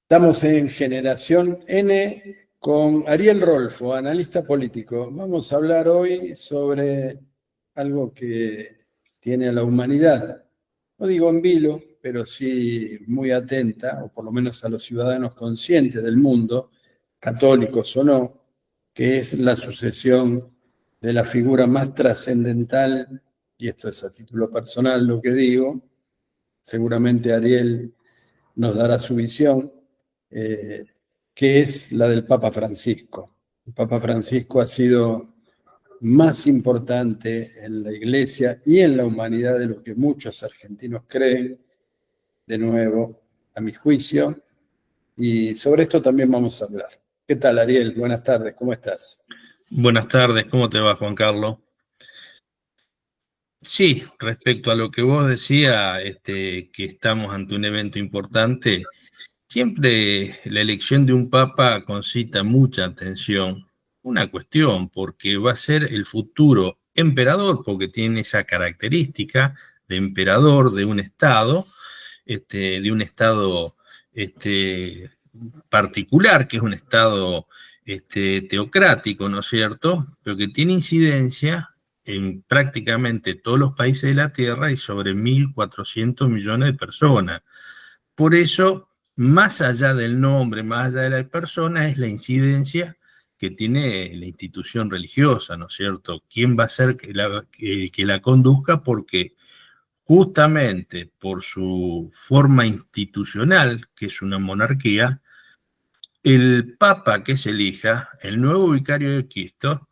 Estamos en Generación N con Ariel Rolfo, analista político. Vamos a hablar hoy sobre algo que tiene a la humanidad, no digo en vilo, pero sí muy atenta, o por lo menos a los ciudadanos conscientes del mundo, católicos o no, que es la sucesión de la figura más trascendental, y esto es a título personal lo que digo, seguramente Ariel nos dará su visión, eh, que es la del Papa Francisco. El Papa Francisco ha sido más importante en la Iglesia y en la humanidad de lo que muchos argentinos creen, de nuevo, a mi juicio, y sobre esto también vamos a hablar. ¿Qué tal, Ariel? Buenas tardes, ¿cómo estás? Buenas tardes, ¿cómo te va, Juan Carlos? Sí, respecto a lo que vos decías, que estamos ante un evento importante, siempre la elección de un papa concita mucha atención. Una cuestión, porque va a ser el futuro emperador, porque tiene esa característica de emperador de un estado este, particular, que es un estado teocrático, ¿no es cierto? Pero que tiene incidencia en prácticamente todos los países de la Tierra y sobre 1.400 millones de personas. Por eso, más allá del nombre, más allá de la persona, es la incidencia que tiene la institución religiosa, ¿no es cierto? ¿Quién va a ser que la conduzca? Porque justamente por su forma institucional, que es una monarquía, el papa que se elija, el nuevo vicario de Cristo,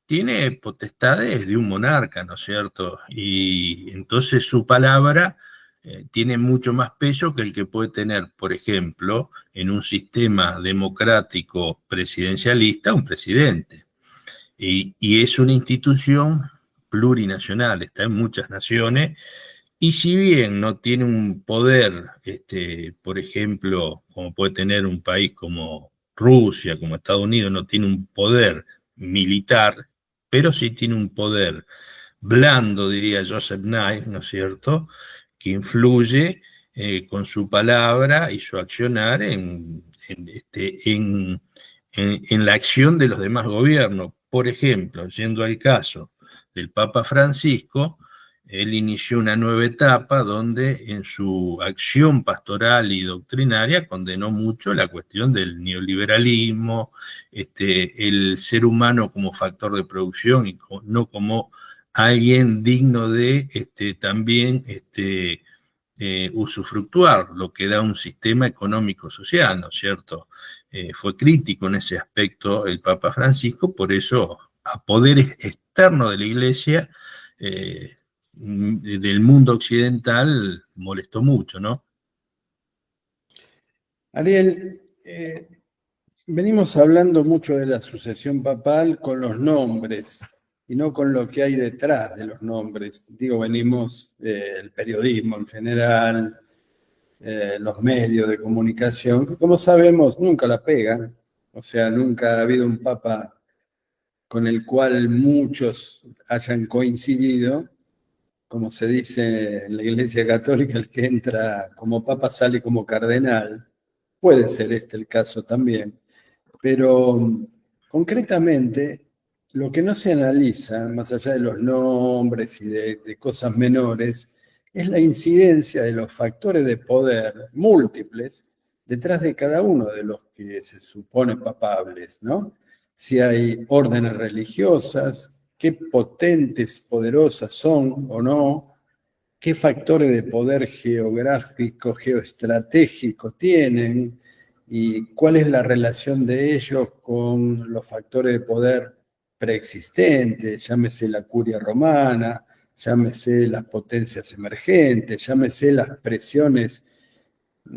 tiene potestades de un monarca, ¿no es cierto? Y entonces su palabra tiene mucho más peso que el que puede tener, por ejemplo, en un sistema democrático presidencialista, un presidente. Y es una institución plurinacional, está en muchas naciones, y si bien no tiene un poder, por ejemplo, como puede tener un país como Rusia, como Estados Unidos, no tiene un poder militar, pero sí tiene un poder blando, diría Joseph Nye, ¿no es cierto?, que influye con su palabra y su accionar en la acción de los demás gobiernos. Por ejemplo, yendo al caso del Papa Francisco, él inició una nueva etapa donde en su acción pastoral y doctrinaria condenó mucho la cuestión del neoliberalismo, el ser humano como factor de producción y no como alguien digno de también usufructuar lo que da un sistema económico social, ¿no es cierto? Fue crítico en ese aspecto el Papa Francisco, por eso a poderes externos de la Iglesia, del mundo occidental, molestó mucho, ¿no? Ariel, venimos hablando mucho de la sucesión papal con los nombres y no con lo que hay detrás de los nombres. Digo, venimos del periodismo en general, los medios de comunicación, que como sabemos nunca la pegan, o sea, nunca ha habido un papa con el cual muchos hayan coincidido. Como se dice en la Iglesia Católica, el que entra como papa sale como cardenal. Puede ser este el caso también, pero concretamente lo que no se analiza, más allá de los nombres y de cosas menores, es la incidencia de los factores de poder múltiples detrás de cada uno de los que se supone papables, ¿no? Si hay órdenes religiosas, qué potentes, poderosas son o no, qué factores de poder geográfico, geoestratégico tienen y cuál es la relación de ellos con los factores de poder preexistentes, llámese la curia romana, llámese las potencias emergentes, llámese las presiones.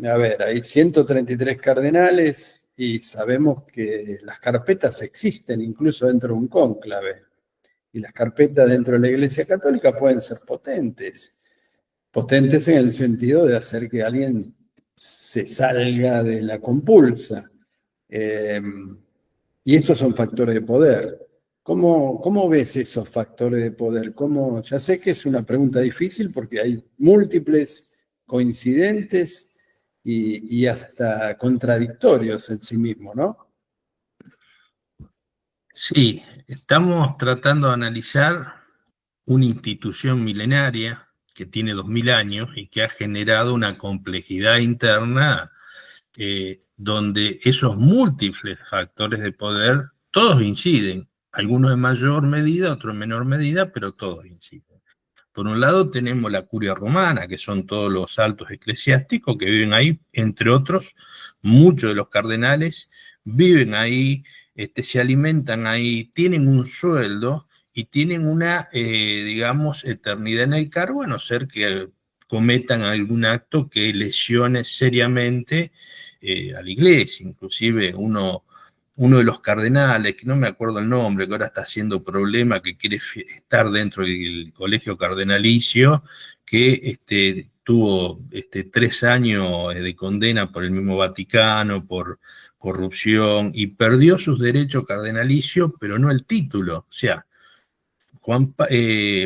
A ver, hay 133 cardenales y sabemos que las carpetas existen incluso dentro de un cónclave. Y las carpetas dentro de la Iglesia Católica pueden ser potentes. Potentes en el sentido de hacer que alguien se salga de la compulsa. Y estos son factores de poder. ¿Cómo ves esos factores de poder? Ya sé que es una pregunta difícil porque hay múltiples coincidentes y hasta contradictorios en sí mismo, ¿no? Sí, estamos tratando de analizar una institución milenaria que tiene 2000 años y que ha generado una complejidad interna donde esos múltiples factores de poder, todos inciden, algunos en mayor medida, otros en menor medida, pero todos inciden. Por un lado tenemos la curia romana, que son todos los altos eclesiásticos que viven ahí, entre otros, muchos de los cardenales viven ahí, se alimentan ahí, tienen un sueldo y tienen una, digamos, eternidad en el cargo, a no ser que cometan algún acto que lesione seriamente a la iglesia. Inclusive uno de los cardenales, que no me acuerdo el nombre, que ahora está haciendo problema, que quiere estar dentro del colegio cardenalicio, que tuvo 3 años de condena por el mismo Vaticano, por corrupción, y perdió sus derechos cardenalicios, pero no el título. O sea,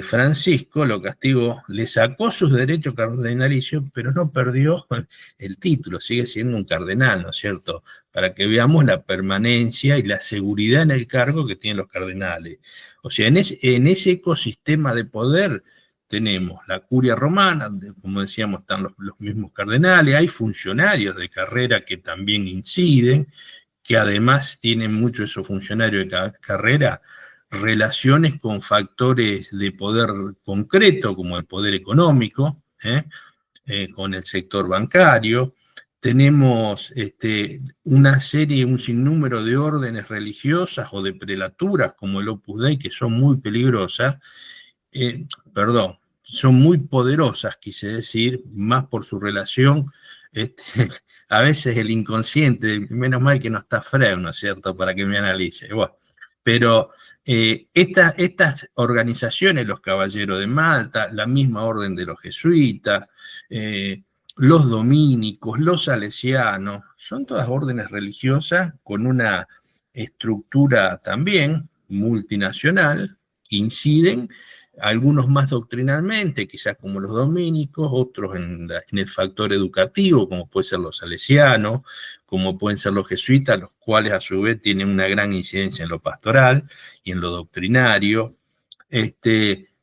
Francisco lo castigó, le sacó sus derechos cardenalicios, pero no perdió el título, sigue siendo un cardenal, ¿no es cierto? Para que veamos la permanencia y la seguridad en el cargo que tienen los cardenales. O sea, en ese ecosistema de poder tenemos la curia romana, donde, como decíamos, están los mismos cardenales, hay funcionarios de carrera que también inciden, que además tienen muchos esos funcionarios de carrera relaciones con factores de poder concreto, como el poder económico, con el sector bancario. Tenemos una serie, un sinnúmero de órdenes religiosas o de prelaturas, como el Opus Dei, que son muy peligrosas, perdón, son muy poderosas, quise decir, más por su relación, a veces el inconsciente, menos mal que no está Freud, ¿no es cierto?, para que me analice. Bueno, pero estas organizaciones, los Caballeros de Malta, la misma orden de los jesuitas, los dominicos, los salesianos, son todas órdenes religiosas con una estructura también multinacional que inciden, algunos más doctrinalmente, quizás como los dominicos, otros en el factor educativo, como puede ser los salesianos, como pueden ser los jesuitas, los cuales a su vez tienen una gran incidencia en lo pastoral y en lo doctrinario.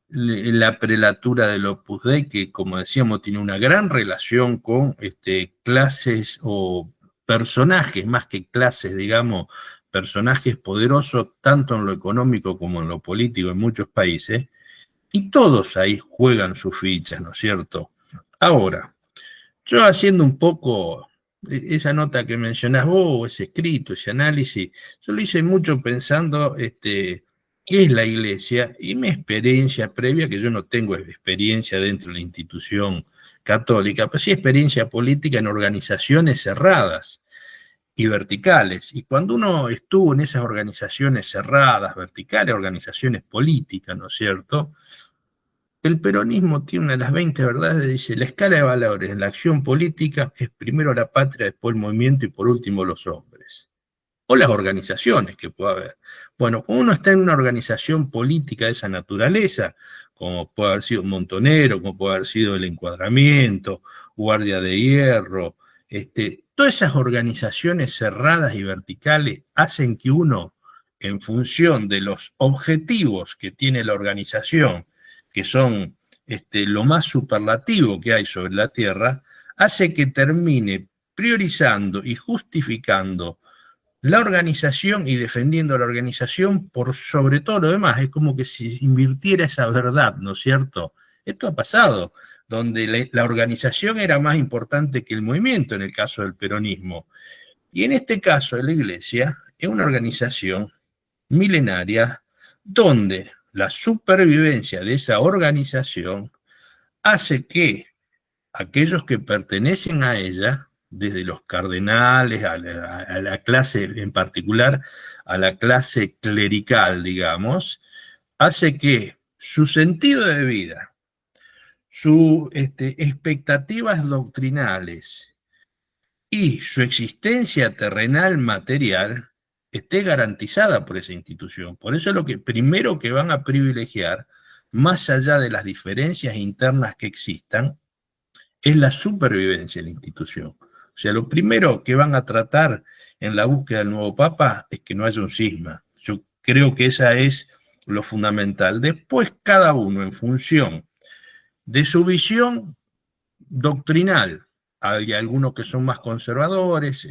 La prelatura del Opus Dei, que como decíamos tiene una gran relación con clases o personajes, más que clases, digamos, personajes poderosos tanto en lo económico como en lo político en muchos países, y todos ahí juegan sus fichas, ¿no es cierto? Ahora, yo haciendo un poco esa nota que mencionás vos, ese escrito, ese análisis, yo lo hice mucho pensando qué es la iglesia y mi experiencia previa, que yo no tengo experiencia dentro de la institución católica, pero sí experiencia política en organizaciones cerradas y verticales. Y cuando uno estuvo en esas organizaciones cerradas, verticales, organizaciones políticas, ¿no es cierto? El peronismo tiene una de las 20 verdades, dice, la escala de valores en la acción política es primero la patria, después el movimiento y por último los hombres. O las organizaciones que pueda haber. Bueno, cuando uno está en una organización política de esa naturaleza, como puede haber sido Montonero, como puede haber sido el Encuadramiento, Guardia de Hierro, todas esas organizaciones cerradas y verticales hacen que uno, en función de los objetivos que tiene la organización, que son lo más superlativo que hay sobre la Tierra, hace que termine priorizando y justificando la organización y defendiendo la organización por sobre todo lo demás. Es como que si invirtiera esa verdad, ¿no es cierto? Esto ha pasado, donde la organización era más importante que el movimiento en el caso del peronismo. Y en este caso de la Iglesia es una organización milenaria donde la supervivencia de esa organización hace que aquellos que pertenecen a ella, desde los cardenales, a la clase en particular, a la clase clerical, digamos, hace que su sentido de vida, sus expectativas doctrinales y su existencia terrenal material esté garantizada por esa institución. Por eso lo que primero que van a privilegiar, más allá de las diferencias internas que existan, es la supervivencia de la institución. O sea, lo primero que van a tratar en la búsqueda del nuevo Papa es que no haya un cisma. Yo creo que esa es lo fundamental. Después cada uno, en función de su visión doctrinal, hay algunos que son más conservadores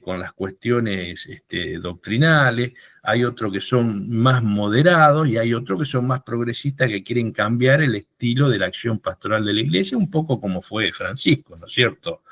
con las cuestiones doctrinales, hay otros que son más moderados y hay otros que son más progresistas que quieren cambiar el estilo de la acción pastoral de la Iglesia, un poco como fue Francisco, ¿no es cierto?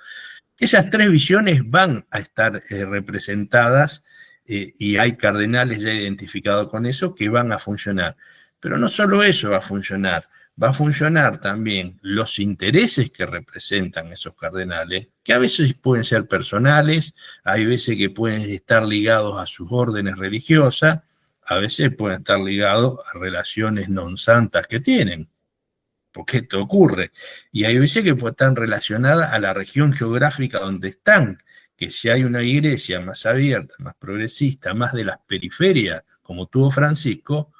Esas tres visiones van a estar representadas y hay cardenales ya identificados con eso que van a funcionar. Pero no solo eso va a funcionar también los intereses que representan esos cardenales, que a veces pueden ser personales, hay veces que pueden estar ligados a sus órdenes religiosas, a veces pueden estar ligados a relaciones non santas que tienen, porque esto ocurre, y hay veces que están relacionadas a la región geográfica donde están, que si hay una iglesia más abierta, más progresista, más de las periferias, como tuvo Francisco,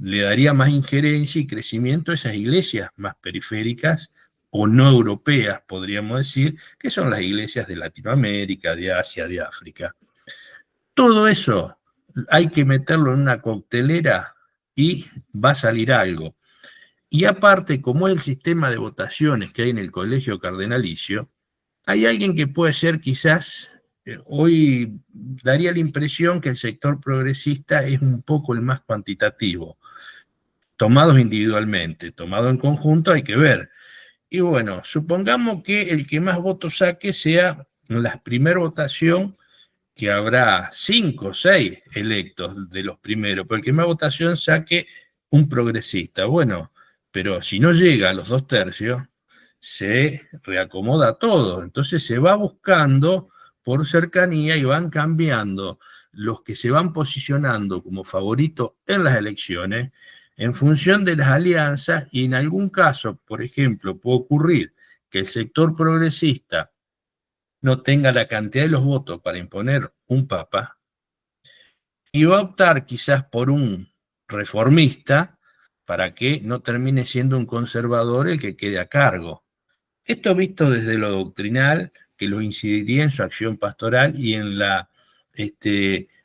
le daría más injerencia y crecimiento a esas iglesias más periféricas o no europeas, podríamos decir, que son las iglesias de Latinoamérica, de Asia, de África. Todo eso hay que meterlo en una coctelera y va a salir algo. Y aparte, como es el sistema de votaciones que hay en el colegio cardenalicio, hay alguien que puede ser quizás, hoy daría la impresión que el sector progresista es un poco el más cuantitativo. Tomados individualmente, tomado en conjunto hay que ver. Y bueno, supongamos que el que más votos saque sea en la primera votación, que habrá 5 o 6 electos de los primeros, pero el que más votación saque un progresista. Bueno, pero si no llega a los 2/3, se reacomoda todo. Entonces se va buscando por cercanía y van cambiando los que se van posicionando como favoritos en las elecciones en función de las alianzas, y en algún caso, por ejemplo, puede ocurrir que el sector progresista no tenga la cantidad de los votos para imponer un papa y va a optar quizás por un reformista para que no termine siendo un conservador el que quede a cargo. Esto visto desde lo doctrinal, que lo incidiría en su acción pastoral y en la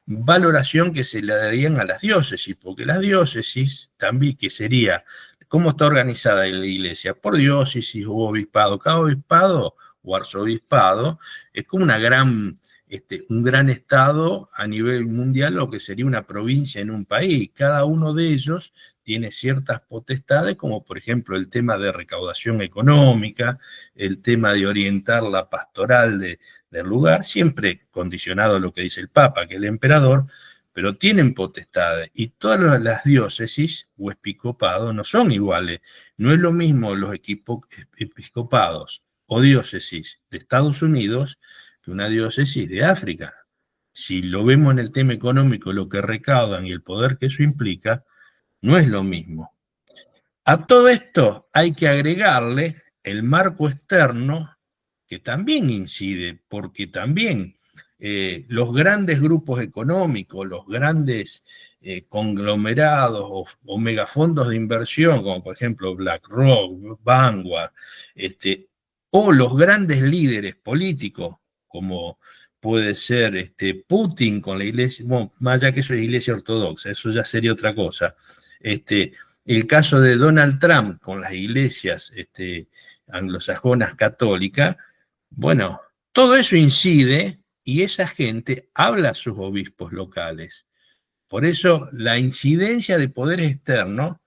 valoración que se le darían a las diócesis, porque las diócesis también, que sería, ¿cómo está organizada la iglesia? Por diócesis o obispado. Cada obispado o arzobispado es como una un gran estado a nivel mundial, lo que sería una provincia en un país. Cada uno de ellos tiene ciertas potestades, como por ejemplo el tema de recaudación económica, el tema de orientar la pastoral del lugar, siempre condicionado a lo que dice el Papa, que es el emperador, pero tienen potestades. Y todas las diócesis o episcopados no son iguales. No es lo mismo los episcopados o diócesis de Estados Unidos que una diócesis de África. Si lo vemos en el tema económico, lo que recaudan y el poder que eso implica, no es lo mismo. A todo esto hay que agregarle el marco externo que también incide, porque también los grandes grupos económicos, los grandes conglomerados o megafondos de inversión, como por ejemplo BlackRock, Vanguard, o los grandes líderes políticos, como puede ser Putin con la iglesia, bueno, más allá que eso es iglesia ortodoxa, eso ya sería otra cosa. El caso de Donald Trump con las iglesias anglosajonas católicas, bueno, todo eso incide y esa gente habla a sus obispos locales. Por eso la incidencia de poderes externos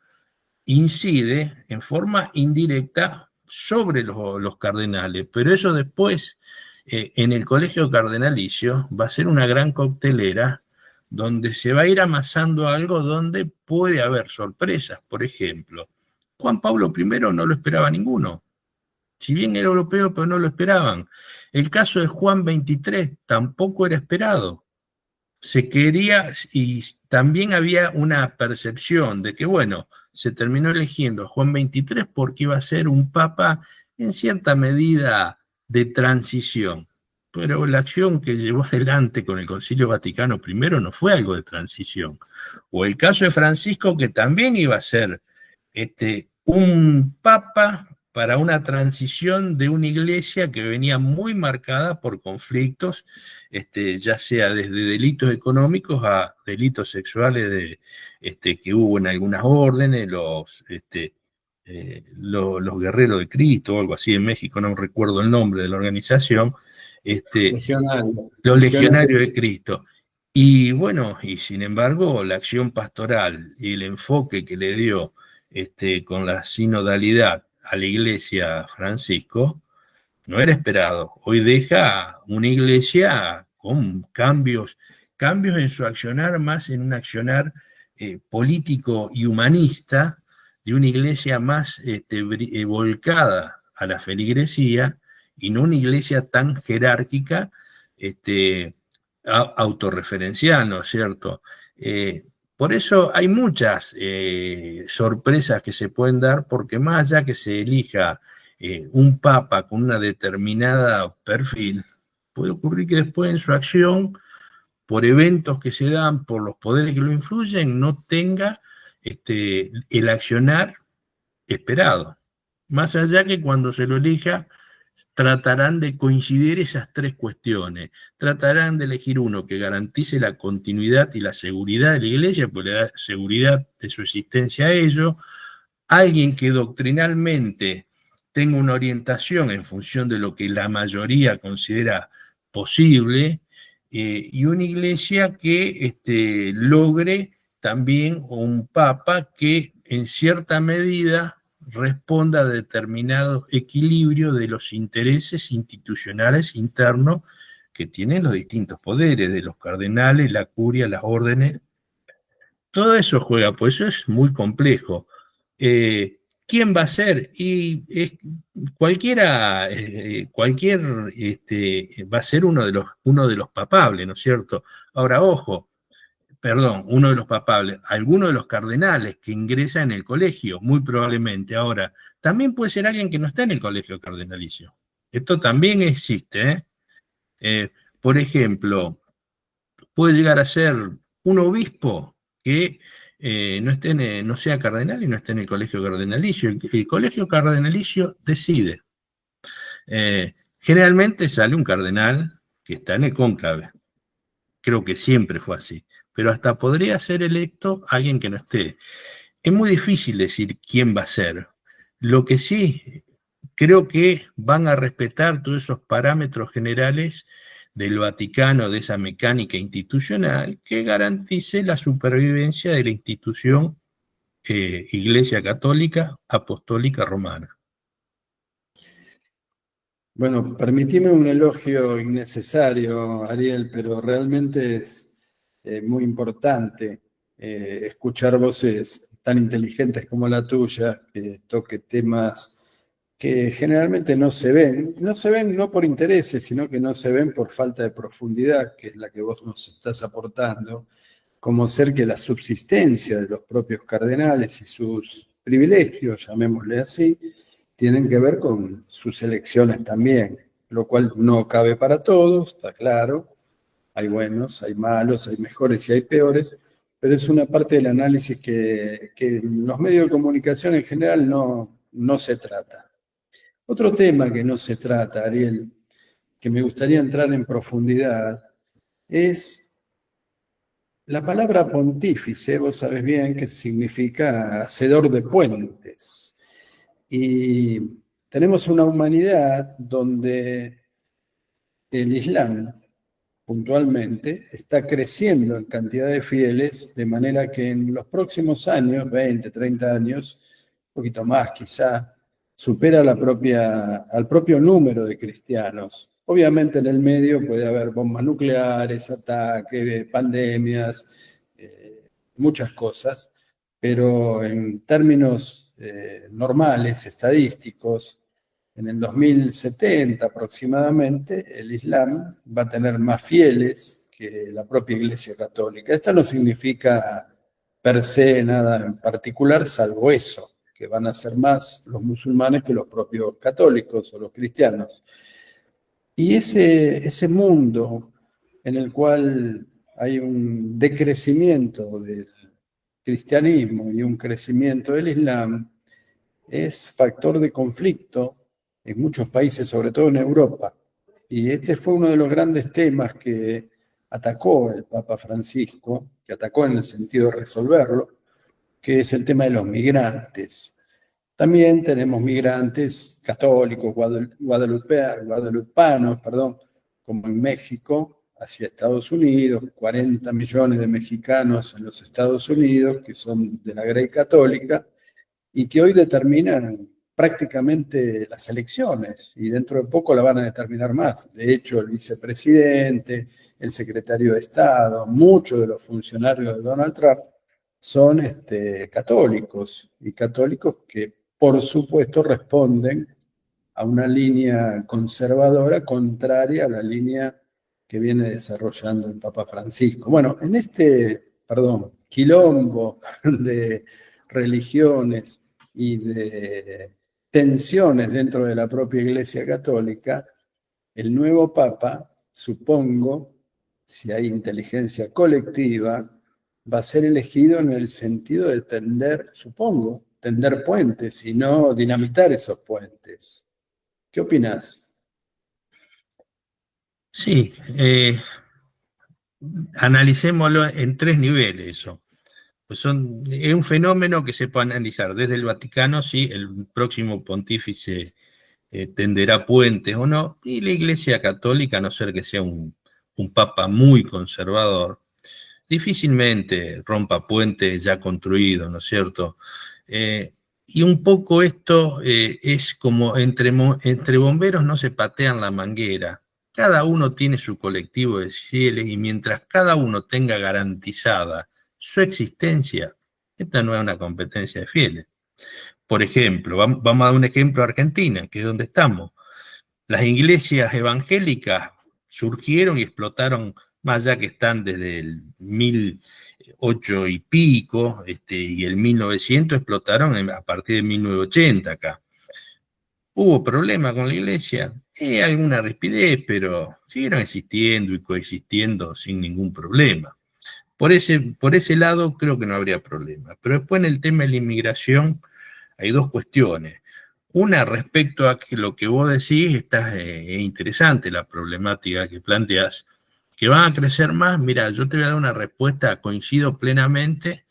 incide en forma indirecta sobre los cardenales, pero eso después en el colegio cardenalicio va a ser una gran coctelera donde se va a ir amasando algo donde puede haber sorpresas. Por ejemplo, Juan Pablo I no lo esperaba ninguno. Si bien era europeo, pero no lo esperaban. El caso de Juan XXIII tampoco era esperado. Se quería, y también había una percepción de que, bueno, se terminó eligiendo a Juan XXIII porque iba a ser un papa en cierta medida de transición. pero la acción que llevó adelante con el Concilio Vaticano I no fue algo de transición. O el caso de Francisco, que también iba a ser un papa para una transición de una iglesia que venía muy marcada por conflictos, ya sea desde delitos económicos a delitos sexuales que hubo en algunas órdenes, los guerreros de Cristo, o algo así en México, no recuerdo el nombre de la organización, Legionario. los legionarios de Cristo. Y bueno, y sin embargo, la acción pastoral y el enfoque que le dio con la sinodalidad a la iglesia Francisco no era esperado. Hoy deja una iglesia con cambios en su accionar, más en un accionar político y humanista, de una iglesia más volcada a la feligresía, y no una iglesia tan jerárquica, autorreferencial, ¿no es cierto? Por eso hay muchas sorpresas que se pueden dar, porque más allá que se elija un papa con una determinada perfil, puede ocurrir que después en su acción, por eventos que se dan, por los poderes que lo influyen, no tenga el accionar esperado. Más allá que cuando se lo elija, tratarán de coincidir esas tres cuestiones. Tratarán de elegir uno que garantice la continuidad y la seguridad de la iglesia, pues le da seguridad de su existencia a ello. Alguien que doctrinalmente tenga una orientación en función de lo que la mayoría considera posible, y una iglesia que logre también, o un papa que en cierta medida responda a determinado equilibrio de los intereses institucionales internos que tienen los distintos poderes, de los cardenales, la curia, las órdenes. Todo eso juega, pues eso es muy complejo. ¿Quién va a ser? Y cualquiera, va a ser uno de los papables, ¿no es cierto? Ahora, ojo, perdón, uno de los papables, alguno de los cardenales que ingresa en el colegio, muy probablemente. Ahora, también puede ser alguien que no está en el colegio cardenalicio. Esto también existe, ¿eh? Por ejemplo, puede llegar a ser un obispo que no sea cardenal y no esté en el colegio cardenalicio. El colegio cardenalicio decide. Generalmente sale un cardenal que está en el cónclave. Creo que siempre fue así. Pero hasta podría ser electo alguien que no esté. Es muy difícil decir quién va a ser. Lo que sí, creo que van a respetar todos esos parámetros generales del Vaticano, de esa mecánica institucional que garantice la supervivencia de la institución Iglesia Católica Apostólica Romana. Bueno, permitime un elogio innecesario, Ariel, pero realmente es muy importante escuchar voces tan inteligentes como la tuya, que toque temas que generalmente no se ven no por intereses, sino que no se ven por falta de profundidad, que es la que vos nos estás aportando, como ser que la subsistencia de los propios cardenales y sus privilegios, llamémosle así, tienen que ver con sus elecciones también, lo cual no cabe para todos, está claro. Hay buenos, hay malos, hay mejores y hay peores, pero es una parte del análisis que en los medios de comunicación en general no se trata. Otro tema que no se trata, Ariel, que me gustaría entrar en profundidad, es la palabra pontífice. Vos sabés bien que significa hacedor de puentes. Y tenemos una humanidad donde el Islam, puntualmente, está creciendo en cantidad de fieles, de manera que en los próximos años, 20, 30 años, un poquito más quizá, supera al propio número de cristianos. Obviamente en el medio puede haber bombas nucleares, ataques, pandemias, muchas cosas, pero en términos normales, estadísticos, en el 2070 aproximadamente, el Islam va a tener más fieles que la propia Iglesia Católica. Esto no significa per se nada en particular, salvo eso, que van a ser más los musulmanes que los propios católicos o los cristianos. Y ese mundo en el cual hay un decrecimiento del cristianismo y un crecimiento del Islam es factor de conflicto en muchos países, sobre todo en Europa. Y este fue uno de los grandes temas que atacó el Papa Francisco, que atacó en el sentido de resolverlo, que es el tema de los migrantes. También tenemos migrantes católicos, guadalupanos, como en México, hacia Estados Unidos, 40 millones de mexicanos en los Estados Unidos, que son de la Grey Católica, y que hoy determinan prácticamente las elecciones, y dentro de poco la van a determinar más. De hecho, el vicepresidente, el secretario de Estado, muchos de los funcionarios de Donald Trump son católicos, y católicos que por supuesto responden a una línea conservadora contraria a la línea que viene desarrollando el Papa Francisco. Bueno, en quilombo de religiones y de tensiones dentro de la propia Iglesia Católica, el nuevo Papa, supongo, si hay inteligencia colectiva, va a ser elegido en el sentido de tender puentes y no dinamitar esos puentes. ¿Qué opinás? Sí, analicémoslo en tres niveles eso. Pues es un fenómeno que se puede analizar desde el Vaticano, si el próximo pontífice tenderá puentes o no, y la Iglesia Católica, a no ser que sea un papa muy conservador, difícilmente rompa puentes ya construidos, ¿no es cierto? Y un poco esto es como entre bomberos no se patean la manguera. Cada uno tiene su colectivo de fieles y mientras cada uno tenga garantizada su existencia, esta no es una competencia de fieles. Por ejemplo, vamos a dar un ejemplo a Argentina, que es donde estamos. Las iglesias evangélicas surgieron y explotaron, más allá que están desde el 1008 y pico, y el 1900 explotaron a partir de 1980 acá. ¿Hubo problema con la iglesia? Alguna rispidez, pero siguieron existiendo y coexistiendo sin ningún problema. Por ese lado creo que no habría problema. Pero después en el tema de la inmigración hay dos cuestiones. Una, respecto a que lo que vos decís, es interesante la problemática que planteás, que van a crecer más. Mira, yo te voy a dar una respuesta, coincido plenamente,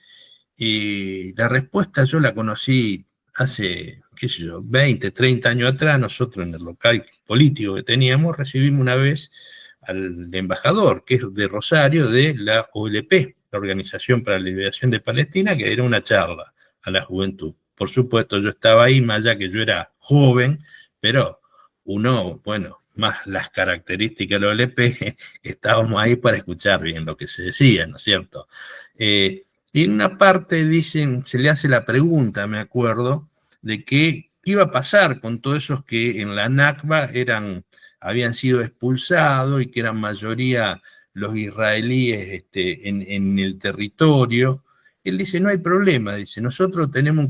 y la respuesta yo la conocí hace, qué sé yo, 20, 30 años atrás. Nosotros en el local político que teníamos recibimos una vez al embajador, que es de Rosario, de la OLP, la Organización para la Liberación de Palestina, que era una charla a la juventud. Por supuesto, yo estaba ahí, más allá que yo era joven, pero uno, bueno, más las características de la OLP, estábamos ahí para escuchar bien lo que se decía, ¿no es cierto? Y en una parte dicen, se le hace la pregunta, me acuerdo, de qué iba a pasar con todos esos que en la Nakba habían sido expulsados y que eran mayoría los israelíes en el territorio. Él dice, no hay problema, dice, nosotros tenemos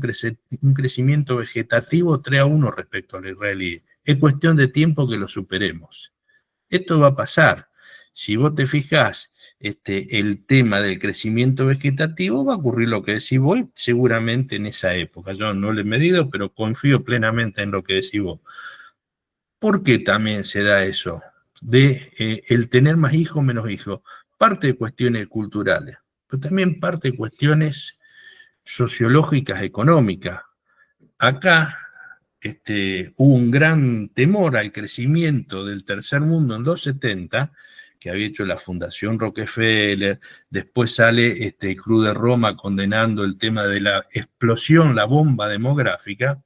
un crecimiento vegetativo 3-1 respecto a los israelíes. Es cuestión de tiempo que lo superemos. Esto va a pasar. Si vos te fijás, el tema del crecimiento vegetativo, va a ocurrir lo que decís vos, seguramente en esa época. Yo no lo he medido, pero confío plenamente en lo que decís vos. ¿Por qué también se da eso? De el tener más hijos, menos hijos. Parte de cuestiones culturales, pero también parte de cuestiones sociológicas, económicas. Acá hubo un gran temor al crecimiento del tercer mundo en los 70, que había hecho la Fundación Rockefeller. Después sale el Club de Roma condenando el tema de la explosión, la bomba demográfica.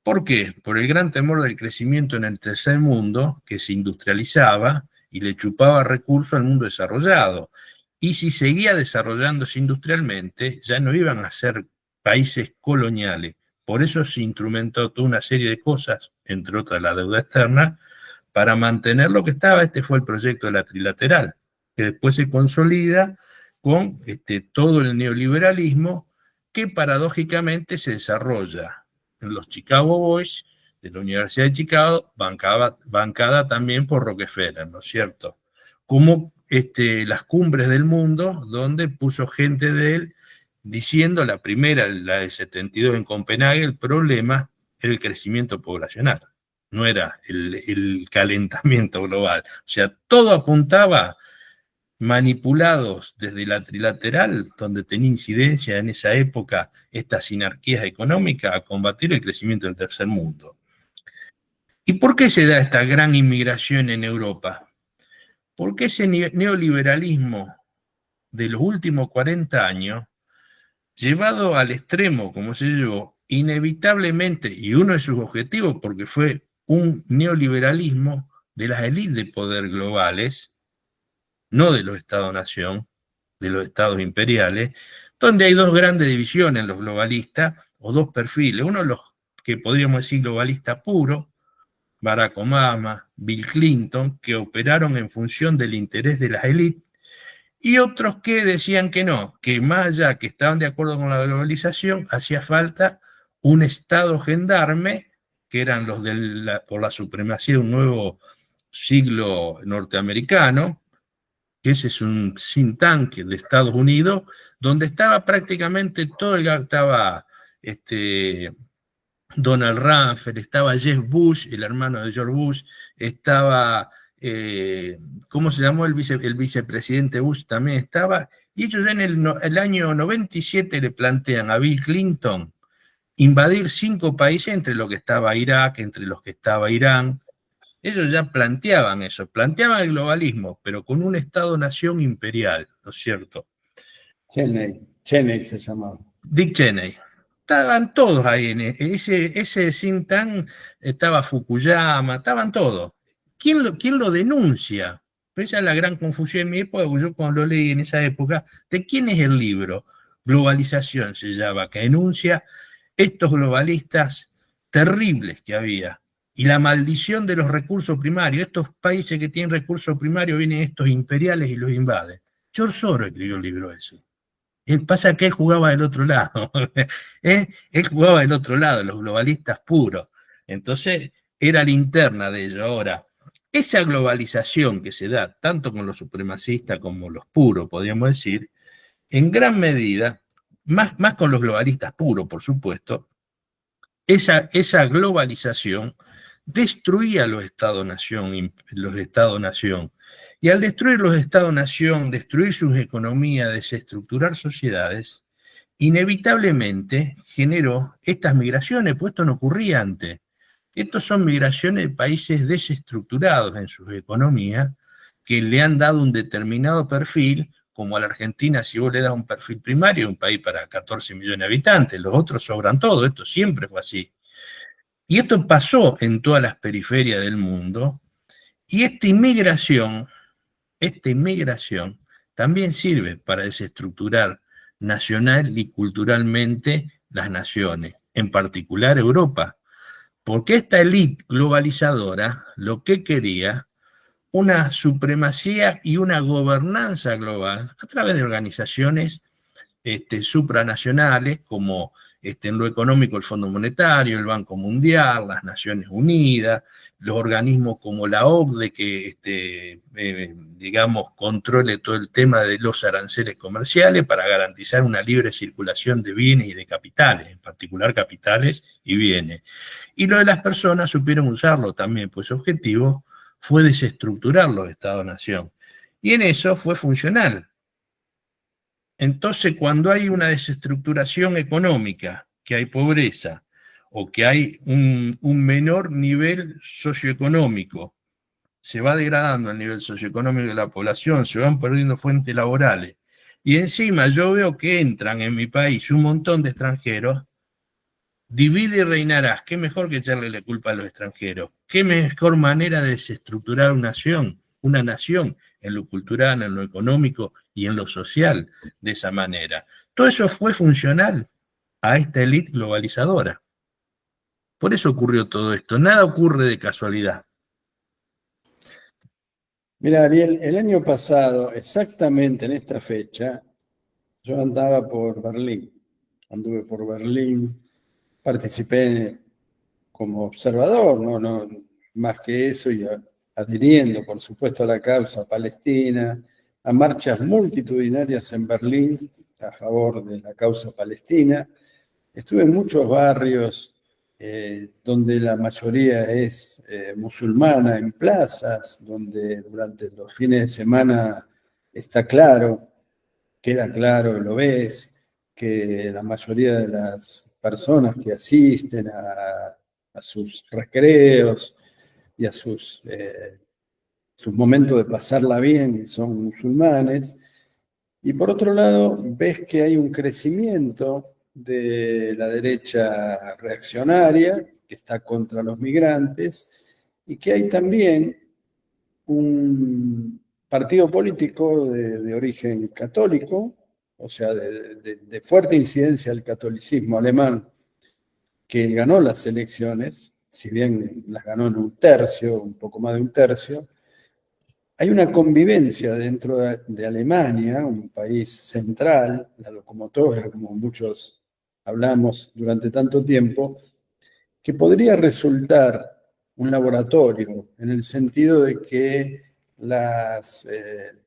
¿Por qué? Por el gran temor del crecimiento en el tercer mundo, que se industrializaba y le chupaba recursos al mundo desarrollado. Y si seguía desarrollándose industrialmente, ya no iban a ser países coloniales. Por eso se instrumentó toda una serie de cosas, entre otras la deuda externa, para mantener lo que estaba. Este fue el proyecto de la trilateral, que después se consolida con todo el neoliberalismo, que paradójicamente se desarrolla en los Chicago Boys, de la Universidad de Chicago, bancada también por Rockefeller, ¿no es cierto? Como las cumbres del mundo, donde puso gente de él diciendo, la primera, la del 72 en Copenhague, el problema era el crecimiento poblacional, no era el calentamiento global. O sea, todo apuntaba, manipulados desde la trilateral, donde tenía incidencia en esa época estas sinarquías económicas, a combatir el crecimiento del tercer mundo. ¿Y por qué se da esta gran inmigración en Europa? Porque ese neoliberalismo de los últimos 40 años, llevado al extremo, como se llevó, inevitablemente, y uno de sus objetivos, porque fue un neoliberalismo de las élites de poder globales, no de los Estados-nación, de los estados imperiales, donde hay dos grandes divisiones, los globalistas, o dos perfiles. Uno, los que podríamos decir globalista puro, Barack Obama, Bill Clinton, que operaron en función del interés de las élites, y otros que decían que no, que más allá que estaban de acuerdo con la globalización, hacía falta un estado gendarme, que eran los por la supremacía de un nuevo siglo norteamericano, que ese es un think tank de Estados Unidos, donde estaba prácticamente todo estaba Donald Rumsfeld, estaba Jeff Bush, el hermano de George Bush, estaba, ¿cómo se llamó el vicepresidente Bush? También estaba, y ellos ya en el año 97 le plantean a Bill Clinton invadir 5 países, entre los que estaba Irak, entre los que estaba Irán. Ellos ya planteaban eso, planteaban el globalismo, pero con un Estado-nación imperial, ¿no es cierto? Cheney se llamaba. Dick Cheney. Estaban todos ahí, en ese think tank estaba Fukuyama, estaban todos. ¿Quién lo denuncia? Esa es la gran confusión en mi época, yo cuando lo leí en esa época, ¿de quién es el libro? Globalización se llama, que denuncia estos globalistas terribles que había. Y la maldición de los recursos primarios. Estos países que tienen recursos primarios, vienen estos imperiales y los invaden. George Soros escribió el libro ese. Pasa que él jugaba del otro lado. Él jugaba del otro lado, los globalistas puros. Entonces, era la interna de ellos. Ahora, esa globalización que se da, tanto con los supremacistas como los puros, podríamos decir, en gran medida, más con los globalistas puros, por supuesto, esa globalización destruía los Estados-nación, y al destruir los Estados-nación, destruir sus economías, desestructurar sociedades, inevitablemente generó estas migraciones, pues esto no ocurría antes. Estos son migraciones de países desestructurados en sus economías, que le han dado un determinado perfil, como a la Argentina, si vos le das un perfil primario, un país para 14 millones de habitantes, los otros sobran todo, esto siempre fue así. Y esto pasó en todas las periferias del mundo, y esta inmigración también sirve para desestructurar nacional y culturalmente las naciones, en particular Europa, porque esta élite globalizadora lo que quería, una supremacía y una gobernanza global a través de organizaciones supranacionales, como en lo económico el Fondo Monetario, el Banco Mundial, las Naciones Unidas, los organismos como la OCDE, que digamos controle todo el tema de los aranceles comerciales para garantizar una libre circulación de bienes y de capitales, en particular capitales y bienes. Y lo de las personas supieron usarlo también, pues su objetivo fue desestructurar los Estados-nación. Y en eso fue funcional. Entonces, cuando hay una desestructuración económica, que hay pobreza, o que hay un menor nivel socioeconómico, se va degradando el nivel socioeconómico de la población, se van perdiendo fuentes laborales, y encima yo veo que entran en mi país un montón de extranjeros, divide y reinarás. ¿Qué mejor que echarle la culpa a los extranjeros? ¿Qué mejor manera de desestructurar una nación en lo cultural, en lo económico y en lo social de esa manera? Todo eso fue funcional a esta élite globalizadora. Por eso ocurrió todo esto. Nada ocurre de casualidad. Mira, Ariel, el año pasado, exactamente en esta fecha, yo andaba por Berlín. Anduve por Berlín, participé como observador, más que eso, y adhiriendo, por supuesto, a la causa palestina, a marchas multitudinarias en Berlín a favor de la causa palestina. Estuve en muchos barrios donde la mayoría es musulmana, en plazas, donde durante los fines de semana está claro, queda claro, lo ves, que la mayoría de las personas que asisten a sus recreos y a sus momentos de pasarla bien son musulmanes. Y por otro lado, ves que hay un crecimiento de la derecha reaccionaria, que está contra los migrantes, y que hay también un partido político de origen católico, o sea, de fuerte incidencia del catolicismo alemán, que ganó las elecciones, si bien las ganó en un tercio, un poco más de un tercio. Hay una convivencia dentro de Alemania, un país central, la locomotora, como muchos hablamos durante tanto tiempo, que podría resultar un laboratorio en el sentido de que las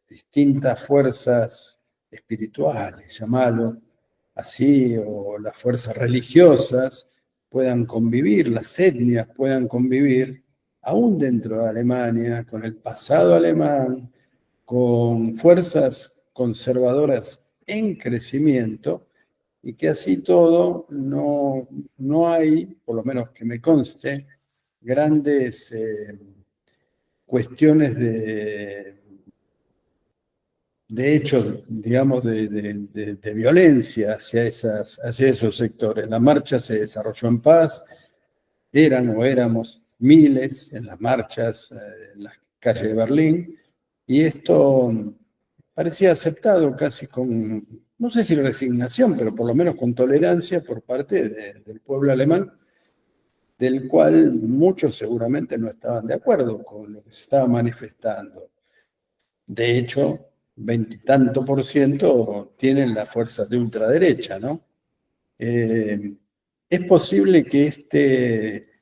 distintas fuerzas espirituales, llamarlo así, o las fuerzas religiosas, puedan convivir, las etnias puedan convivir, aún dentro de Alemania, con el pasado alemán, con fuerzas conservadoras en crecimiento, y que así todo no hay, por lo menos que me conste, grandes cuestiones de hechos, digamos, de violencia hacia esos sectores. La marcha se desarrolló en paz, eran o éramos miles en las marchas, en las calles de Berlín, y esto parecía aceptado casi con, no sé si resignación, pero por lo menos con tolerancia por parte del pueblo alemán, del cual muchos seguramente no estaban de acuerdo con lo que se estaba manifestando. De hecho, 20% tienen las fuerzas de ultraderecha, ¿no? Es posible que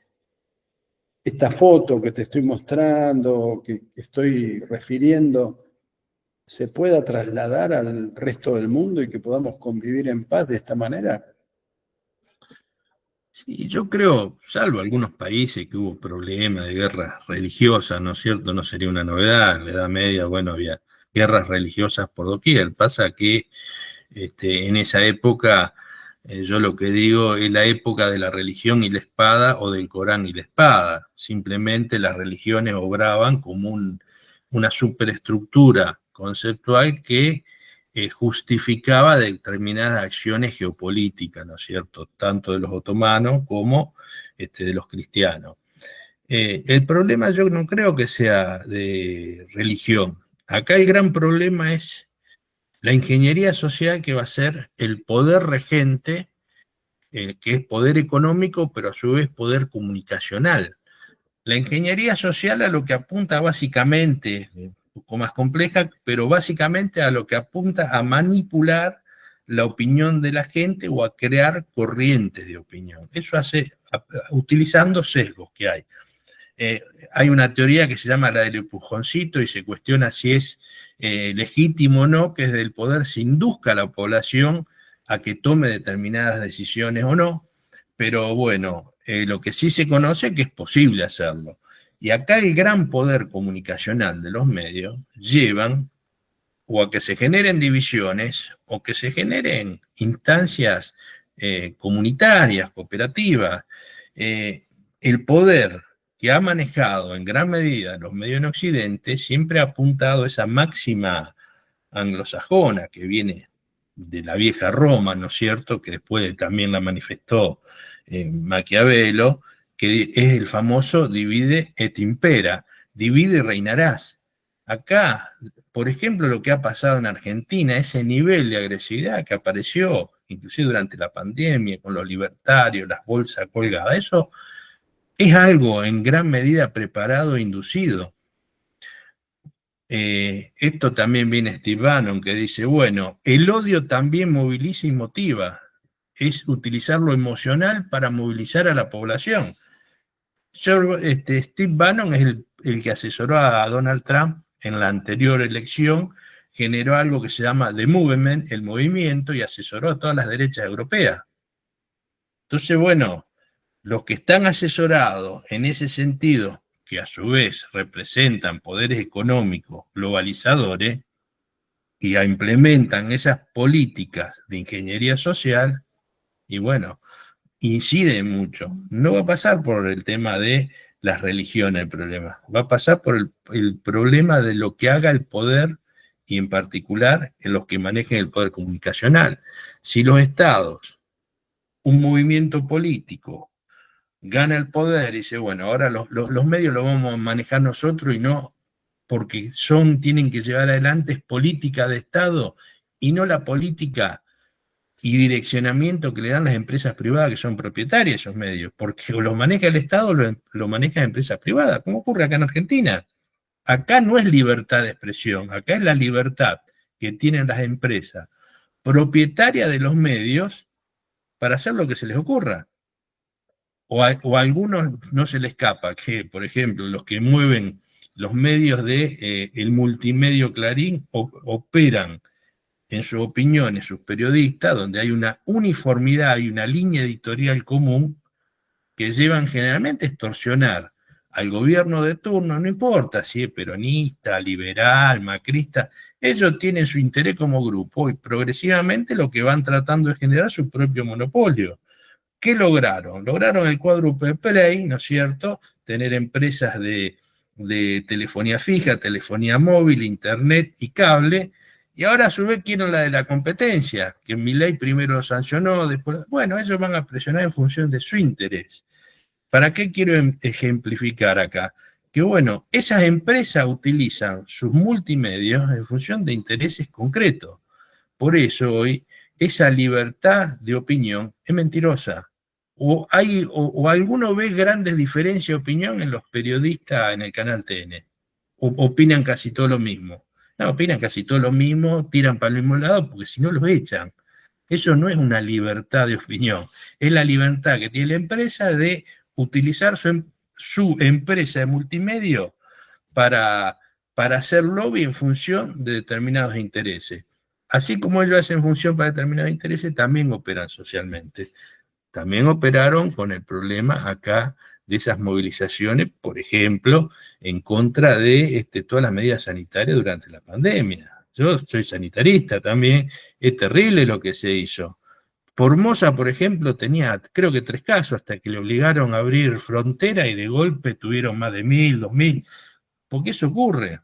esta foto que te estoy mostrando, que estoy refiriendo, se pueda trasladar al resto del mundo y que podamos convivir en paz de esta manera. Sí, yo creo, salvo algunos países que hubo problemas de guerras religiosas, ¿no es cierto? No sería una novedad. En la Edad Media, bueno, había guerras religiosas por doquier. Pasa que en esa época, yo lo que digo es la época de la religión y la espada, o del Corán y la espada. Simplemente las religiones obraban como una superestructura conceptual que justificaba determinadas acciones geopolíticas, ¿no es cierto?, tanto de los otomanos como de los cristianos. El problema yo no creo que sea de religión. Acá el gran problema es la ingeniería social, que va a ser el poder regente, que es poder económico, pero a su vez poder comunicacional. La ingeniería social a lo que apunta básicamente, un poco más compleja, pero básicamente a lo que apunta a manipular la opinión de la gente o a crear corrientes de opinión. Eso hace utilizando sesgos que hay. Hay una teoría que se llama la del empujoncito y se cuestiona si es legítimo o no que desde el poder se induzca a la población a que tome determinadas decisiones o no, pero bueno, lo que sí se conoce es que es posible hacerlo. Y acá el gran poder comunicacional de los medios llevan o a que se generen divisiones o que se generen instancias comunitarias, cooperativas. El poder que ha manejado en gran medida los medios en Occidente siempre ha apuntado a esa máxima anglosajona que viene de la vieja Roma, ¿no es cierto?, que después también la manifestó Maquiavelo, que es el famoso divide et impera, divide y reinarás. Acá, por ejemplo, lo que ha pasado en Argentina, ese nivel de agresividad que apareció inclusive durante la pandemia, con los libertarios, las bolsas colgadas, eso es algo en gran medida preparado e inducido. Esto también viene Steve Bannon, que dice, bueno, el odio también moviliza y motiva, es utilizar lo emocional para movilizar a la población. Steve Bannon es el que asesoró a Donald Trump en la anterior elección, generó algo que se llama The Movement, el movimiento, y asesoró a todas las derechas europeas. Entonces, bueno, los que están asesorados en ese sentido, que a su vez representan poderes económicos globalizadores y implementan esas políticas de ingeniería social, y bueno, incide mucho. No va a pasar por el tema de las religiones el problema, va a pasar por el problema de lo que haga el poder y en particular en los que manejen el poder comunicacional. Si los estados, un movimiento político, gana el poder y dice, bueno, ahora los medios los vamos a manejar nosotros y no porque tienen que llevar adelante es política de Estado y no la política y direccionamiento que le dan las empresas privadas que son propietarias de esos medios, porque o lo maneja el Estado o lo maneja empresas privadas, como ocurre acá en Argentina. Acá no es libertad de expresión, acá es la libertad que tienen las empresas propietarias de los medios para hacer lo que se les ocurra. O a algunos no se les escapa que, por ejemplo, los que mueven los medios de el multimedio Clarín operan en su opinión, en sus periodistas, donde hay una uniformidad y una línea editorial común que llevan generalmente a extorsionar al gobierno de turno, no importa si es peronista, liberal, macrista, ellos tienen su interés como grupo y progresivamente lo que van tratando es generar su propio monopolio. ¿Qué lograron? Lograron el cuádruple play, ¿no es cierto? Tener empresas de telefonía fija, telefonía móvil, internet y cable, y ahora a su vez quieren la de la competencia, que Milei primero lo sancionó, después, bueno, ellos van a presionar en función de su interés. ¿Para qué quiero ejemplificar acá? Que bueno, esas empresas utilizan sus multimedios en función de intereses concretos. Por eso hoy esa libertad de opinión es mentirosa. O alguno ve grandes diferencias de opinión en los periodistas en el canal TN. Opinan casi todo lo mismo. No, opinan casi todo lo mismo, tiran para el mismo lado, porque si no los echan. Eso no es una libertad de opinión, es la libertad que tiene la empresa de utilizar su empresa de multimedia para, para hacer lobby en función de determinados intereses. Así como ellos hacen función para determinados intereses, también operan socialmente. También operaron con el problema acá de esas movilizaciones, por ejemplo, en contra de todas las medidas sanitarias durante la pandemia. Yo soy sanitarista también, es terrible lo que se hizo. Formosa, por ejemplo, tenía creo que 3 casos hasta que le obligaron a abrir frontera y de golpe tuvieron más de 1000, 2000. ¿Por qué eso ocurre?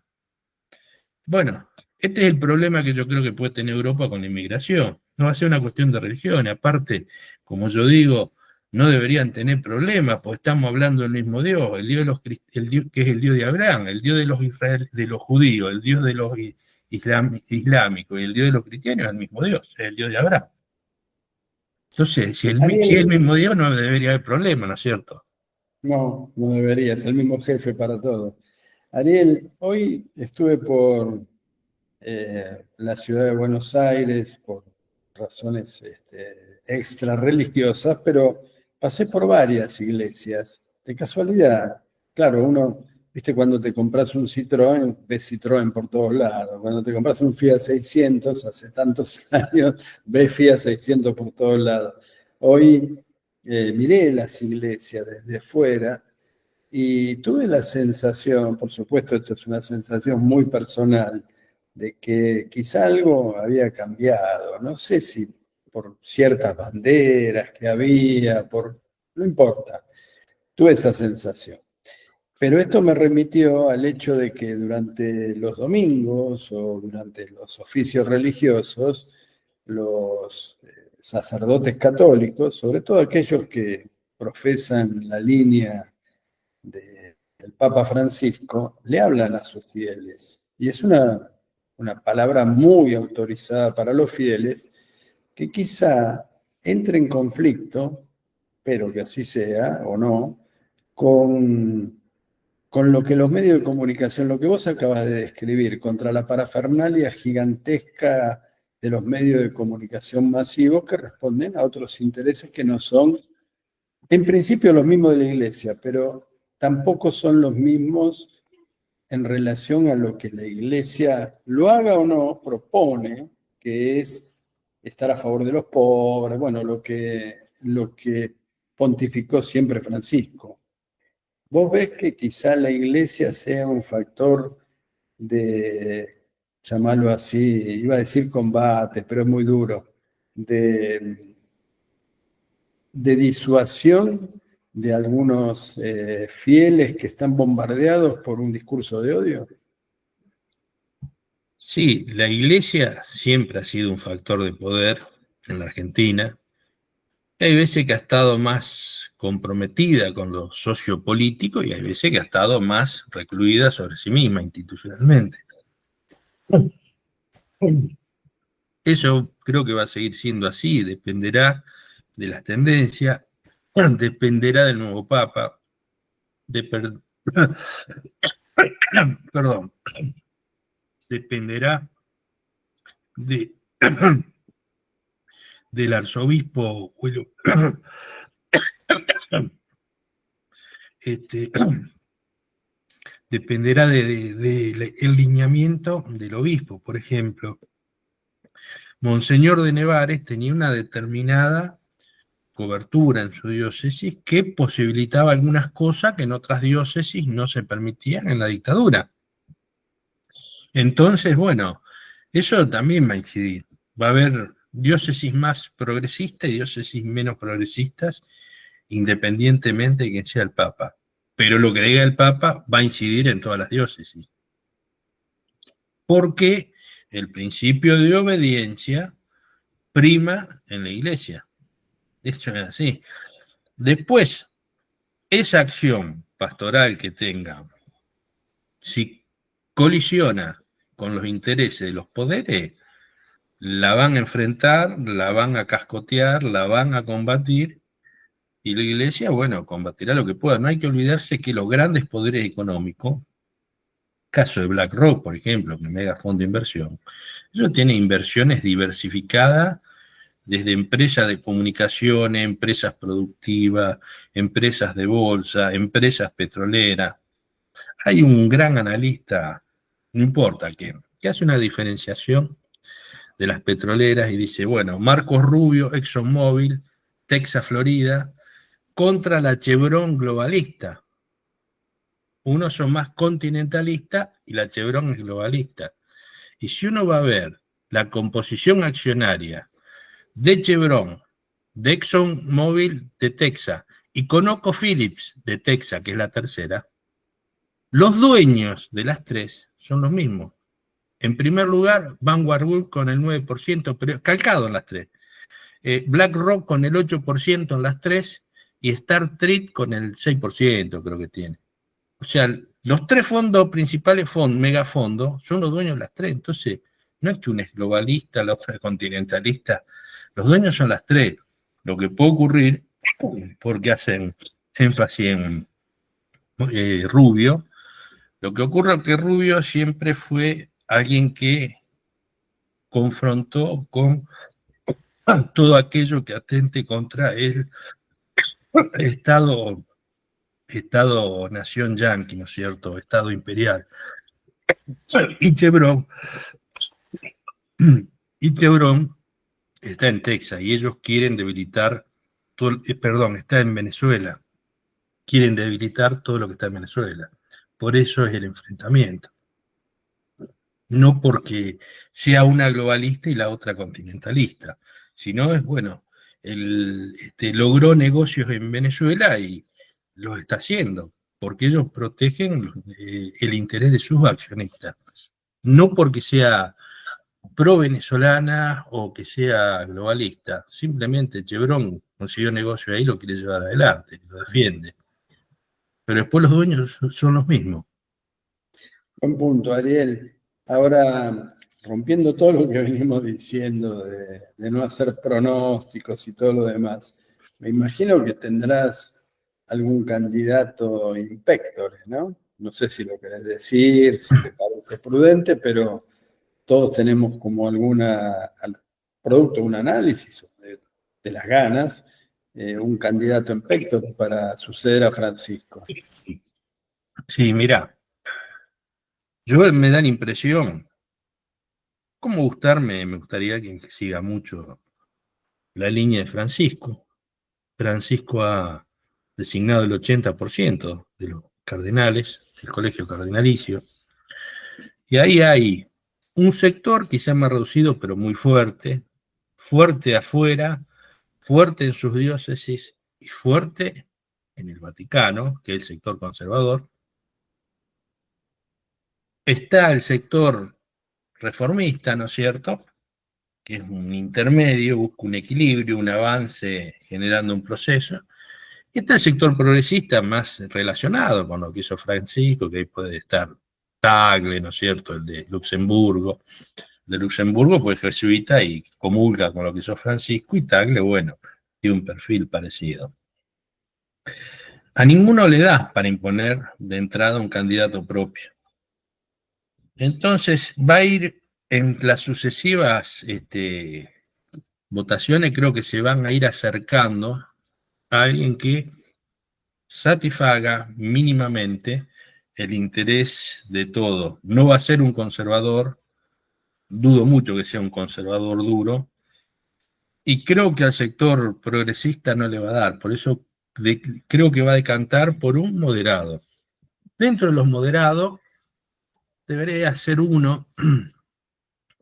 Bueno, este es el problema que yo creo que puede tener Europa con la inmigración. No va a ser una cuestión de religión. Aparte, como yo digo, no deberían tener problemas, porque estamos hablando del mismo Dios, el Dios de los el Dios que es el Dios de Abraham, el Dios de los de los judíos, el Dios de los islámicos y el Dios de los cristianos es el mismo Dios, es el Dios de Abraham. Entonces, si es el mismo Dios, no debería haber problema, ¿no es cierto? No, no debería, es el mismo jefe para todo. Ariel, hoy estuve por la ciudad de Buenos Aires por razones extra religiosas, pero pasé por varias iglesias. De casualidad, claro, uno, viste, cuando te compras un Citroën, ves Citroën por todos lados. Cuando te compras un Fiat 600, hace tantos años, ves Fiat 600 por todos lados. Hoy miré las iglesias desde fuera y tuve la sensación, por supuesto, esto es una sensación muy personal, de que quizá algo había cambiado. No sé si por ciertas banderas que había, no importa. Tuve esa sensación. Pero esto me remitió al hecho de que durante los domingos o durante los oficios religiosos, los sacerdotes católicos, sobre todo aquellos que profesan la línea del Papa Francisco, le hablan a sus fieles. Y es una palabra muy autorizada para los fieles, que quizá entre en conflicto, pero que así sea o no, con lo que los medios de comunicación, lo que vos acabas de describir, contra la parafernalia gigantesca de los medios de comunicación masivos que responden a otros intereses que no son, en principio, los mismos de la Iglesia, pero tampoco son los mismos en relación a lo que la Iglesia, lo haga o no, propone, que es estar a favor de los pobres, bueno, lo que pontificó siempre Francisco. ¿Vos ves que quizá la Iglesia sea un factor de, llamarlo así, iba a decir combate, pero es muy duro, de disuasión de algunos fieles que están bombardeados por un discurso de odio? Sí, la iglesia siempre ha sido un factor de poder en la Argentina. Hay veces que ha estado más comprometida con lo sociopolítico y hay veces que ha estado más recluida sobre sí misma institucionalmente. Eso creo que va a seguir siendo así, dependerá de las tendencias, dependerá del nuevo Papa, perdón, dependerá de, del arzobispo este, dependerá del lineamiento del obispo. Por ejemplo, Monseñor de Nevares tenía una determinada cobertura en su diócesis que posibilitaba algunas cosas que en otras diócesis no se permitían en la dictadura. Entonces, bueno, eso también va a incidir. Va a haber diócesis más progresistas y diócesis menos progresistas, independientemente de quién sea el Papa. Pero lo que diga el Papa va a incidir en todas las diócesis. Porque el principio de obediencia prima en la iglesia. Esto es así. Después, esa acción pastoral que tenga, si colisiona con los intereses de los poderes, la van a enfrentar, la van a cascotear, la van a combatir, y la iglesia, bueno, combatirá lo que pueda. No hay que olvidarse que los grandes poderes económicos, caso de BlackRock, por ejemplo, que mega fondo de inversión, ellos tienen inversiones diversificadas desde empresas de comunicaciones, empresas productivas, empresas de bolsa, empresas petroleras. Hay un gran analista, no importa quién, que hace una diferenciación de las petroleras y dice, bueno, Marcos Rubio, ExxonMobil, Texas, Florida, contra la Chevron globalista. Unos son más continentalistas y la Chevron es globalista. Y si uno va a ver la composición accionaria de Chevron, de ExxonMobil de Texas y ConocoPhillips de Texas, que es la tercera, los dueños de las tres son los mismos. En primer lugar, Vanguard Group con el 9%, pero calcado en las tres. BlackRock con el 8% en las tres y Star Trek con el 6%, creo que tiene. O sea, los tres fondos principales, megafondos, son los dueños de las tres. Entonces, no es que uno es globalista, la otra es continentalista. Los dueños son las tres. Lo que puede ocurrir, porque hacen énfasis en Rubio, lo que ocurre es que Rubio siempre fue alguien que confrontó con todo aquello que atente contra el Estado-nación yanqui, ¿no es cierto? Estado imperial. Y Chevron está en Texas y ellos quieren debilitar, está en Venezuela, quieren debilitar todo lo que está en Venezuela. Por eso es el enfrentamiento. No porque sea una globalista y la otra continentalista, sino es, bueno, logró negocios en Venezuela y los está haciendo, porque ellos protegen el interés de sus accionistas, no porque sea pro-venezolana o que sea globalista, simplemente Chevron consiguió negocio ahí y lo quiere llevar adelante, lo defiende. Pero después los dueños son los mismos. Buen punto, Ariel. Ahora, rompiendo todo lo que venimos diciendo de no hacer pronósticos y todo lo demás, me imagino que tendrás algún candidato inspector, ¿no? No sé si lo querés decir, si te parece prudente, pero todos tenemos como producto de un análisis de las ganas, un candidato inspector para suceder a Francisco. Sí, mira, yo me da la impresión, como gustarme, me gustaría alguien que siga mucho la línea de Francisco. Francisco ha designado el 80% de los cardenales del colegio cardinalicio, y ahí hay un sector quizá más reducido, pero muy fuerte, fuerte afuera, fuerte en sus diócesis y fuerte en el Vaticano, que es el sector conservador. Está el sector reformista, ¿no es cierto?, que es un intermedio, busca un equilibrio, un avance, generando un proceso. Y está el sector progresista más relacionado con lo que hizo Francisco, que ahí puede estar Tagle, ¿no es cierto?, el de Luxemburgo. De Luxemburgo, pues jesuita y comulga con lo que hizo Francisco, y Tagle, bueno, tiene un perfil parecido. A ninguno le da para imponer de entrada un candidato propio. Entonces va a ir en las sucesivas votaciones, creo que se van a ir acercando a alguien que satisfaga mínimamente el interés de todo. No va a ser un conservador, dudo mucho que sea un conservador duro, y creo que al sector progresista no le va a dar, por eso creo que va a decantar por un moderado. Dentro de los moderados, debería ser uno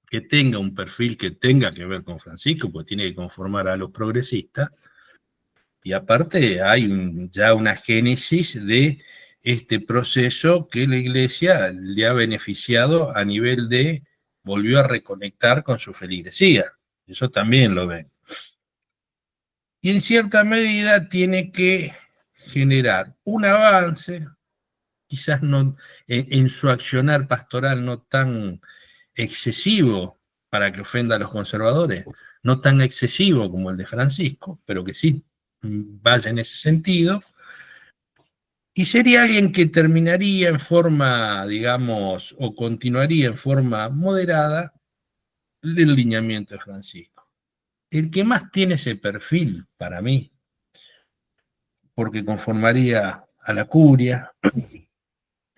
que tenga un perfil que tenga que ver con Francisco, porque tiene que conformar a los progresistas, y aparte hay ya una génesis de este proceso que la Iglesia le ha beneficiado a nivel de volvió a reconectar con su feligresía. Eso también lo ven. Y en cierta medida tiene que generar un avance, quizás no en su accionar pastoral no tan excesivo para que ofenda a los conservadores, no tan excesivo como el de Francisco, pero que sí vaya en ese sentido, y sería alguien que terminaría en forma, digamos, o continuaría en forma moderada el lineamiento de Francisco. El que más tiene ese perfil, para mí, porque conformaría a la curia,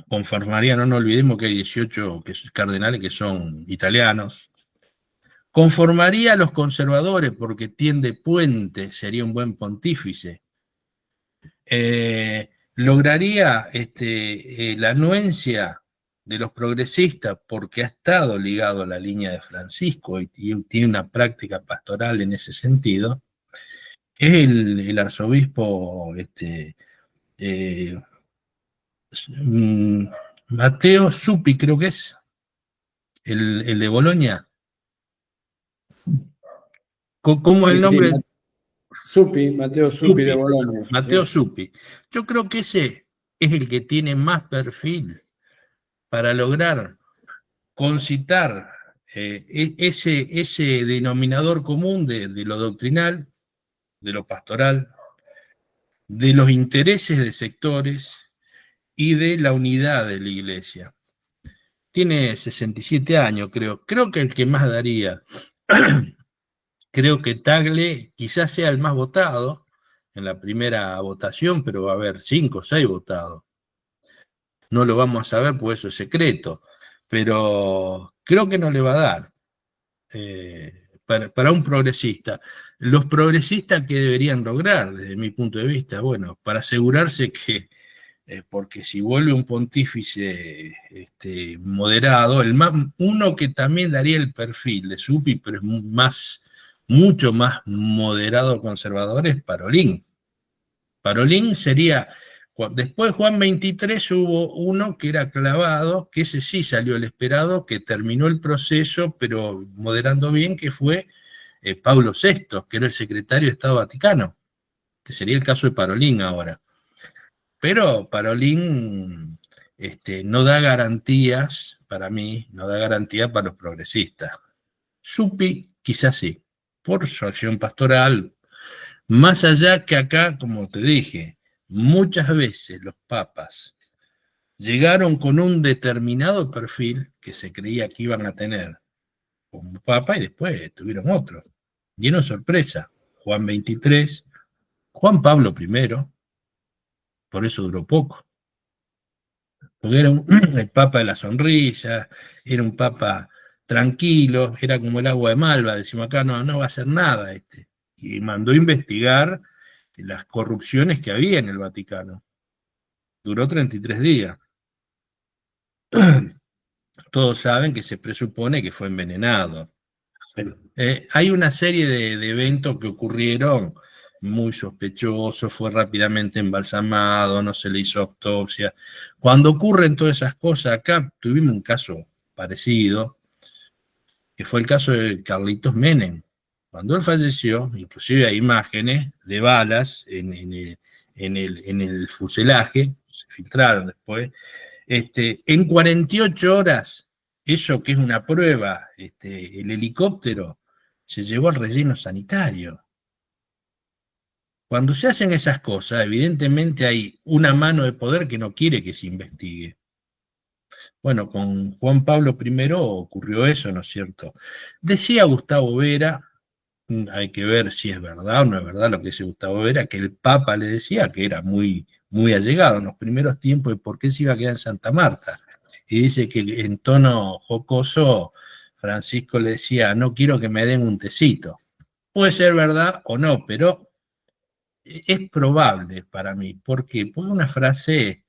conformaría, no olvidemos que hay 18 cardenales que son italianos, conformaría a los conservadores porque tiende puente, sería un buen pontífice, lograría la anuencia de los progresistas porque ha estado ligado a la línea de Francisco y tiene una práctica pastoral en ese sentido, es el arzobispo eh, Mateo Suppi, creo que es, el de Bolonia. ¿Cómo es el Sí, sí, nombre? Mateo Suppi de Suppi, Bolonia. Mateo Sí. Suppi. Yo creo que ese es el que tiene más perfil para lograr concitar ese denominador común de lo doctrinal, de lo pastoral, de los intereses de sectores y de la unidad de la Iglesia. Tiene 67 años, creo. Creo que el que más daría. Creo que Tagle quizás sea el más votado en la primera votación, pero va a haber 5 o 6 votados. No lo vamos a saber, pues eso es secreto. Pero creo que no le va a dar. Para un progresista. Los progresistas que deberían lograr, desde mi punto de vista, bueno, para asegurarse que, porque si vuelve un pontífice moderado, uno que también daría el perfil de Suppi, pero es mucho más moderado conservador, es Parolín. Parolín sería, después Juan 23 hubo uno que era clavado, que ese sí salió el esperado, que terminó el proceso, pero moderando bien, que fue Pablo VI, que era el secretario de Estado Vaticano, que sería el caso de Parolín ahora. Pero Parolín no da garantías, para mí, no da garantías para los progresistas. Suppi, quizás sí, por su acción pastoral, más allá que acá, como te dije, muchas veces los papas llegaron con un determinado perfil que se creía que iban a tener como papa y después tuvieron otro. Dieron sorpresa. Juan 23, Juan Pablo I, por eso duró poco. porque era el papa de la sonrisa, era un papa tranquilo, era como el agua de Malva, decimos acá, no, no va a hacer nada este. Y mandó a investigar las corrupciones que había en el Vaticano. Duró 33 días. Todos saben que se presupone que fue envenenado. Hay una serie de eventos que ocurrieron muy sospechosos, fue rápidamente embalsamado, no se le hizo autopsia. Cuando ocurren todas esas cosas, acá tuvimos un caso parecido, que fue el caso de Carlitos Menem. Cuando él falleció, inclusive hay imágenes de balas en el fuselaje, se filtraron después, en 48 horas, eso que es una prueba, el helicóptero se llevó al relleno sanitario. Cuando se hacen esas cosas, evidentemente hay una mano de poder que no quiere que se investigue. Bueno, con Juan Pablo I ocurrió eso, ¿no es cierto? Decía Gustavo Vera, hay que ver si es verdad o no es verdad lo que dice Gustavo Vera, que el Papa le decía que era muy, muy allegado en los primeros tiempos de por qué se iba a quedar en Santa Marta. Y dice que en tono jocoso, Francisco le decía, no quiero que me den un tecito. Puede ser verdad o no, pero es probable para mí. ¿Por qué? Porque una frase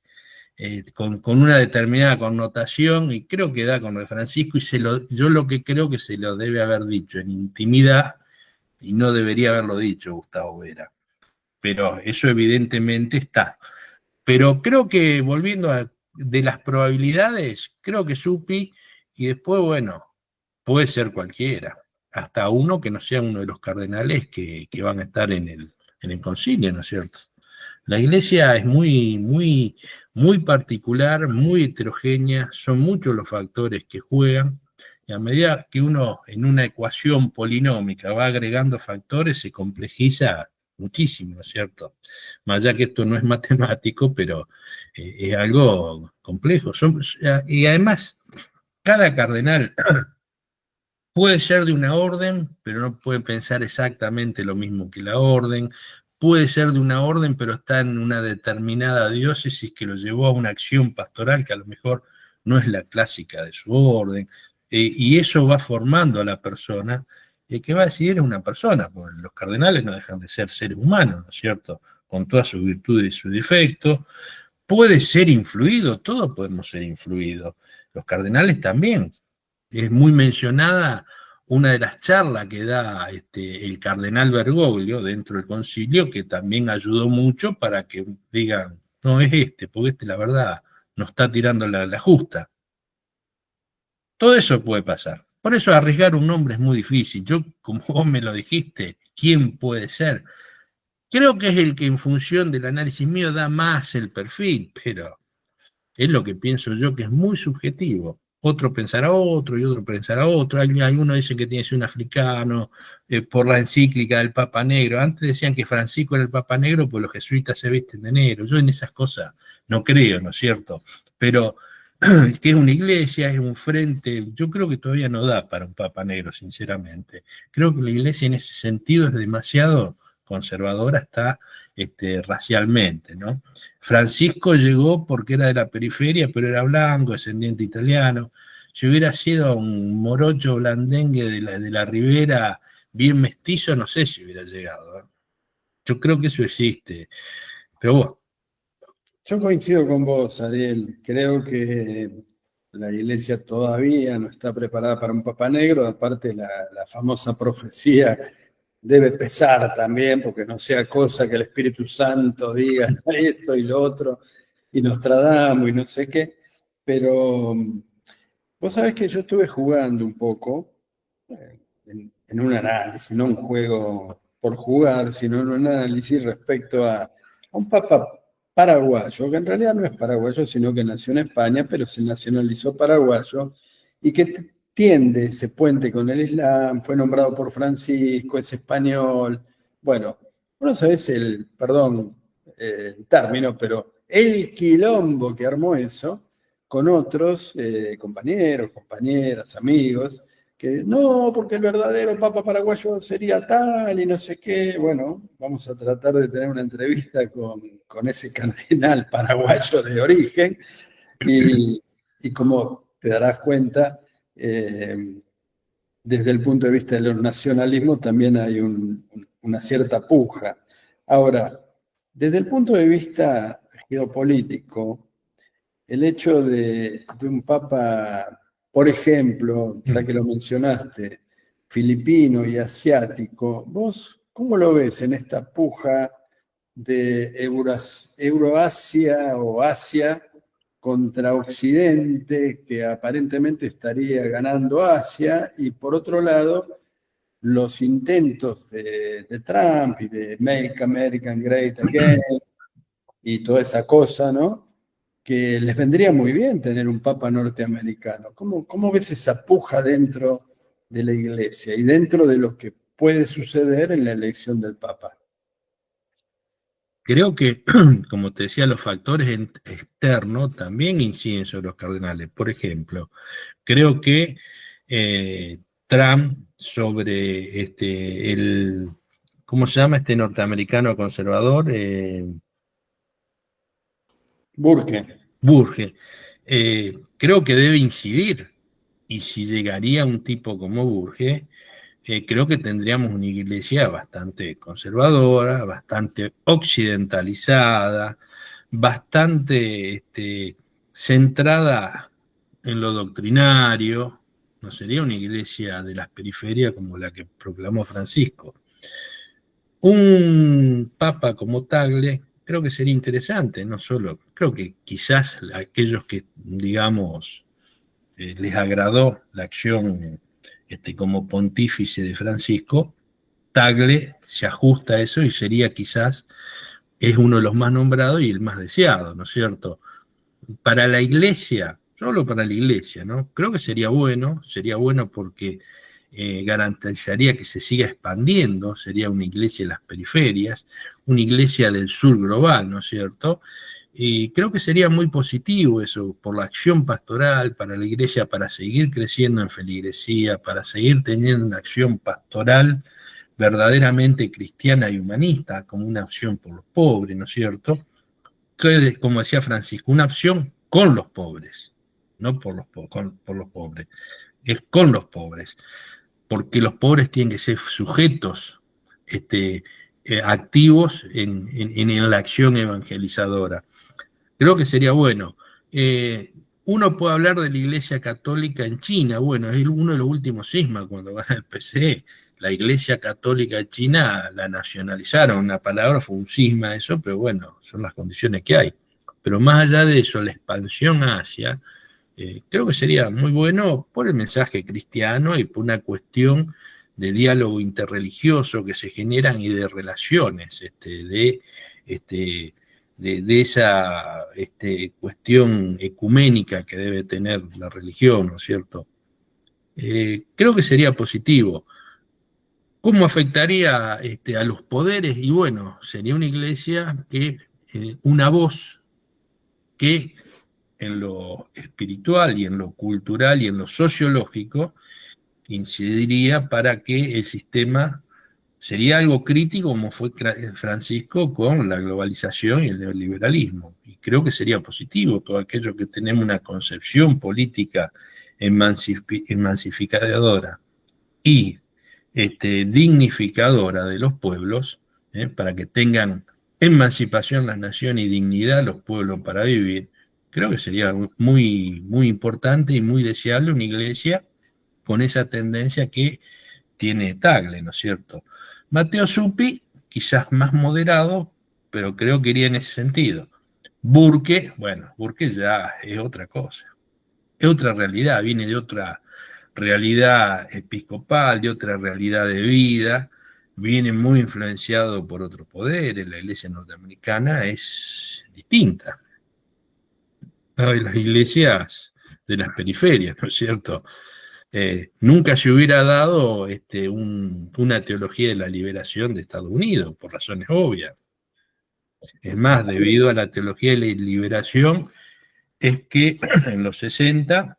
con una determinada connotación, y creo que da con lo de Francisco, y yo lo que creo que se lo debe haber dicho en intimidad, y no debería haberlo dicho Gustavo Vera. Pero eso evidentemente está. Pero creo que volviendo de las probabilidades, creo que Supi, y después, bueno, puede ser cualquiera, hasta uno que no sea uno de los cardenales que van a estar en el concilio, ¿no es cierto? La iglesia es muy, muy, muy particular, muy heterogénea, son muchos los factores que juegan, y a medida que uno en una ecuación polinómica va agregando factores, se complejiza muchísimo, ¿no es cierto? Más allá que esto no es matemático, pero es algo complejo. Y además, cada cardenal puede ser de una orden, pero no puede pensar exactamente lo mismo que la orden. Puede ser de una orden, pero está en una determinada diócesis que lo llevó a una acción pastoral que a lo mejor no es la clásica de su orden. Y eso va formando a la persona, que va a decidir es una persona, porque los cardenales no dejan de ser seres humanos, ¿no es cierto? Con todas sus virtudes y sus defectos. Puede ser influido, todos podemos ser influidos. Los cardenales también. Es muy mencionada una de las charlas que da el cardenal Bergoglio dentro del concilio, que también ayudó mucho para que digan, no es porque la verdad nos está tirando la justa. Todo eso puede pasar. Por eso arriesgar un nombre es muy difícil. Yo, como vos me lo dijiste, ¿quién puede ser? Creo que es el que en función del análisis mío da más el perfil, pero es lo que pienso yo, que es muy subjetivo. Otro pensará otro y otro pensará otro. Algunos dicen que tiene que ser un africano por la encíclica del Papa Negro. Antes decían que Francisco era el Papa Negro, pues los jesuitas se visten de negro. Yo en esas cosas no creo, ¿no es cierto? Pero que es una iglesia, es un frente, yo creo que todavía no da para un Papa Negro, sinceramente. Creo que la iglesia en ese sentido es demasiado conservadora, está racialmente, ¿no? Francisco llegó porque era de la periferia, pero era blanco, descendiente italiano. Si hubiera sido un morocho blandengue de la Ribera, bien mestizo, no sé si hubiera llegado, ¿eh? Yo creo que eso existe. Pero bueno. Yo coincido con vos, Ariel. Creo que la iglesia todavía no está preparada para un Papa Negro. Aparte, la famosa profecía debe pesar también, porque no sea cosa que el Espíritu Santo diga esto y lo otro, y Nostradamus y no sé qué. Pero vos sabés que yo estuve jugando un poco en un análisis, no un juego por jugar, sino en un análisis respecto a un papa paraguayo, que en realidad no es paraguayo, sino que nació en España, pero se nacionalizó paraguayo, y que tiende ese puente con el Islam, fue nombrado por Francisco, es español. Bueno, no sabés perdón, el término, pero el quilombo que armó eso con otros compañeros, compañeras, amigos, que no, porque el verdadero Papa paraguayo sería tal y no sé qué. Bueno, vamos a tratar de tener una entrevista con ese cardenal paraguayo de origen, Y como te darás cuenta, desde el punto de vista de los nacionalismos también hay una cierta puja. Ahora, desde el punto de vista geopolítico, el hecho de un papa, por ejemplo, ya que lo mencionaste, filipino y asiático, ¿vos cómo lo ves en esta puja de Euroasia o Asia contra Occidente, que aparentemente estaría ganando Asia, y por otro lado, los intentos de Trump y de Make America Great Again y toda esa cosa, ¿no? Que les vendría muy bien tener un papa norteamericano. ¿Cómo ves esa puja dentro de la iglesia y dentro de lo que puede suceder en la elección del papa? Creo que, como te decía, los factores externos también inciden sobre los cardenales. Por ejemplo, creo que Trump sobre ¿cómo se llama este norteamericano conservador? Burke. Burge. Creo que debe incidir, y si llegaría un tipo como Burge, creo que tendríamos una iglesia bastante conservadora, bastante occidentalizada, bastante centrada en lo doctrinario. No sería una iglesia de las periferias como la que proclamó Francisco. Un papa como Tagle creo que sería interesante, no solo, creo que quizás aquellos que, digamos, les agradó la acción como pontífice de Francisco, Tagle se ajusta a eso y sería quizás, es uno de los más nombrados y el más deseado, ¿no es cierto? Para la iglesia, solo para la iglesia, ¿no? Creo que sería bueno porque garantizaría que se siga expandiendo, sería una iglesia de las periferias, una iglesia del sur global, ¿no es cierto? Y creo que sería muy positivo eso, por la acción pastoral, para la iglesia, para seguir creciendo en feligresía, para seguir teniendo una acción pastoral verdaderamente cristiana y humanista, como una opción por los pobres, ¿no es cierto? Que, como decía Francisco, una opción con los pobres, no por por los pobres, es con los pobres, porque los pobres tienen que ser sujetos activos en la acción evangelizadora. Creo que sería bueno. Uno puede hablar de la Iglesia Católica en China, bueno, es uno de los últimos cismas cuando gana el PCE. La Iglesia Católica de China la nacionalizaron, una palabra, fue un cisma eso, pero bueno, son las condiciones que hay. Pero más allá de eso, la expansión a Asia, creo que sería muy bueno por el mensaje cristiano y por una cuestión de diálogo interreligioso que se generan y de relaciones, este, de esa cuestión ecuménica que debe tener la religión, ¿no es cierto? Creo que sería positivo. ¿Cómo afectaría a los poderes? Y bueno, sería una iglesia que, una voz que en lo espiritual y en lo cultural y en lo sociológico incidiría para que el sistema sería algo crítico como fue Francisco con la globalización y el neoliberalismo. Y creo que sería positivo todo aquello que tenemos una concepción política emancipadora y dignificadora de los pueblos, para que tengan emancipación las naciones y dignidad los pueblos para vivir. Creo que sería muy, muy importante y muy deseable una iglesia con esa tendencia que tiene Tagle, ¿no es cierto? Matteo Zuppi, quizás más moderado, pero creo que iría en ese sentido. Burke, bueno, Burke ya es otra cosa, es otra realidad, viene de otra realidad episcopal, de otra realidad de vida, viene muy influenciado por otro poder, en la iglesia norteamericana es distinta. Las iglesias de las periferias, ¿no es cierto? Nunca se hubiera dado una teología de la liberación de Estados Unidos, por razones obvias. Es más, debido a la teología de la liberación, es que en los 60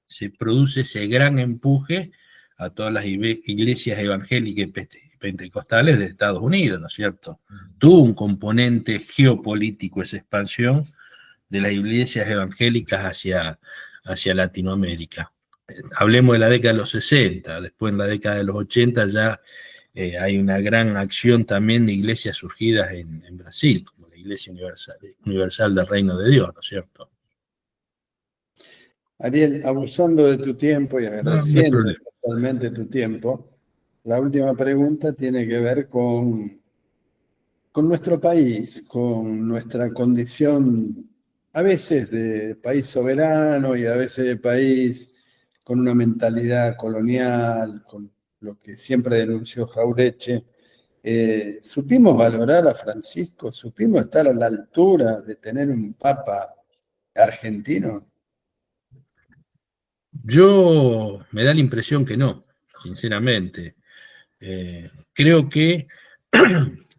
se produce ese gran empuje a todas las iglesias evangélicas y pentecostales de Estados Unidos, ¿no es cierto? Tuvo un componente geopolítico esa expansión, las iglesias evangélicas hacia Latinoamérica. Hablemos de la década de los 60, después en la década de los 80 ya hay una gran acción también de iglesias surgidas en Brasil, como la Iglesia Universal del Reino de Dios, ¿no es cierto? Ariel, abusando de tu tiempo y No hay agradeciendo problema. especialmente tu tiempo, la última pregunta tiene que ver con nuestro país, con nuestra condición a veces de país soberano y a veces de país con una mentalidad colonial, con lo que siempre denunció Jaureche. ¿Supimos valorar a Francisco? ¿Supimos estar a la altura de tener un papa argentino? Yo me da la impresión que no, sinceramente. Creo que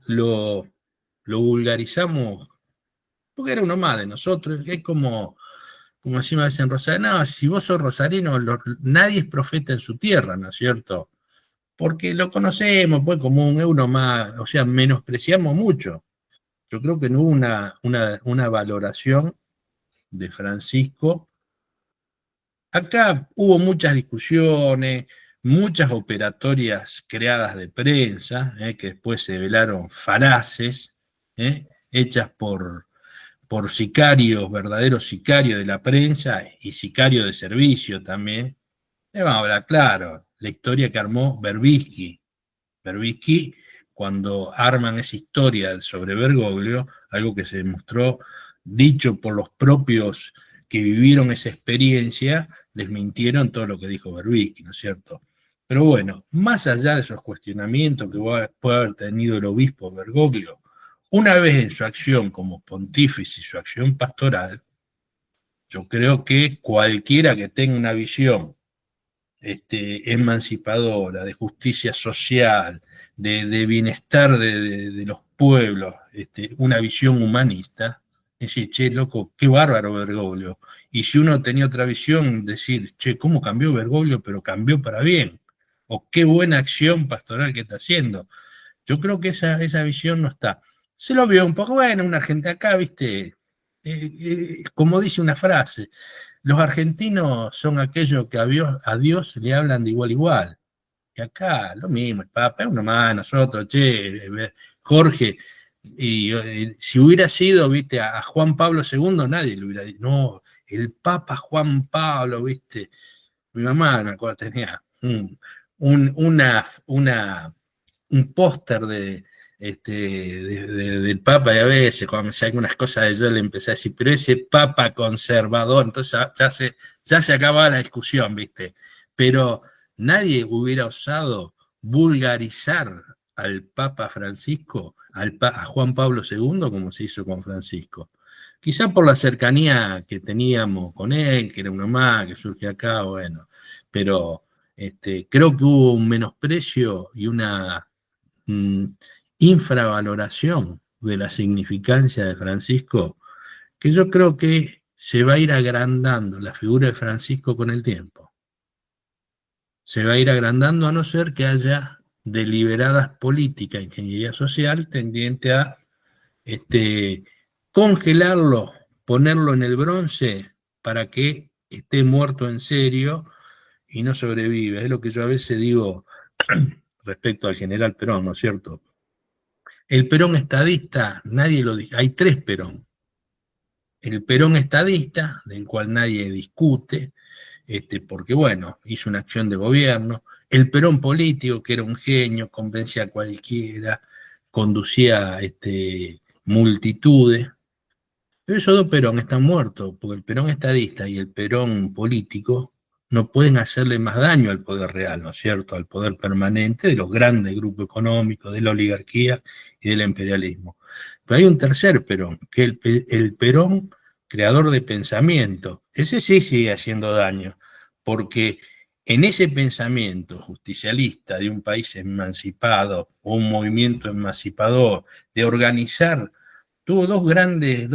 lo vulgarizamos porque era uno más de nosotros. Es como decimos a veces en Rosario, no, si vos sos rosarino, nadie es profeta en su tierra, ¿no es cierto? Porque lo conocemos, pues como un uno más, o sea, menospreciamos mucho. Yo creo que no hubo una valoración de Francisco. Acá hubo muchas discusiones, muchas operatorias creadas de prensa, que después se velaron falaces, hechas por sicarios, verdaderos sicarios de la prensa y sicarios de servicio también. Vamos a hablar claro, la historia que armó Berbisky. Berbisky, cuando arman esa historia sobre Bergoglio, algo que se demostró dicho por los propios que vivieron esa experiencia, desmintieron todo lo que dijo Berbisky, ¿no es cierto? Pero bueno, más allá de esos cuestionamientos que puede haber tenido el obispo Bergoglio, una vez en su acción como pontífice y su acción pastoral, yo creo que cualquiera que tenga una visión emancipadora, de justicia social, de bienestar de los pueblos, una visión humanista, decir, che, loco, qué bárbaro Bergoglio. Y si uno tenía otra visión, decir, che, ¿cómo cambió Bergoglio? Pero cambió para bien. O qué buena acción pastoral que está haciendo. Yo creo que esa visión no está. Se lo vio un poco, bueno, una gente acá, viste, como dice una frase, los argentinos son aquellos que a Dios le hablan de igual a igual. Y acá lo mismo, el Papa es uno más, nosotros, che, Jorge, y si hubiera sido, viste, a Juan Pablo II, nadie le hubiera dicho, no, el Papa Juan Pablo, viste, mi mamá, me acuerdo, tenía un póster del Papa, y a veces cuando me decía algunas cosas yo le empecé a decir, pero ese Papa conservador, entonces ya se acababa la discusión, ¿viste? Pero nadie hubiera osado vulgarizar al Papa Francisco, a Juan Pablo II, como se hizo con Francisco. Quizá por la cercanía que teníamos con él, que era uno más, que surge acá, bueno, pero creo que hubo un menosprecio y una infravaloración de la significancia de Francisco, que yo creo que se va a ir agrandando la figura de Francisco con el tiempo. Se va a ir agrandando a no ser que haya deliberadas políticas, ingeniería social, tendiente a congelarlo, ponerlo en el bronce para que esté muerto en serio y no sobrevive. Es lo que yo a veces digo respecto al general Perón, ¿no es cierto? El Perón estadista, nadie lo dice, hay tres Perón. El Perón estadista, del cual nadie discute, porque bueno, hizo una acción de gobierno. El Perón político, que era un genio, convencía a cualquiera, conducía multitudes. Pero esos dos Perón están muertos, porque el Perón estadista y el Perón político no pueden hacerle más daño al poder real, ¿no es cierto? Al poder permanente de los grandes grupos económicos, de la oligarquía y del imperialismo. Pero hay un tercer Perón, que es el Perón creador de pensamiento. Ese sí sigue haciendo daño, porque en ese pensamiento justicialista de un país emancipado o un movimiento emancipador, de organizar, tuvo dos grandes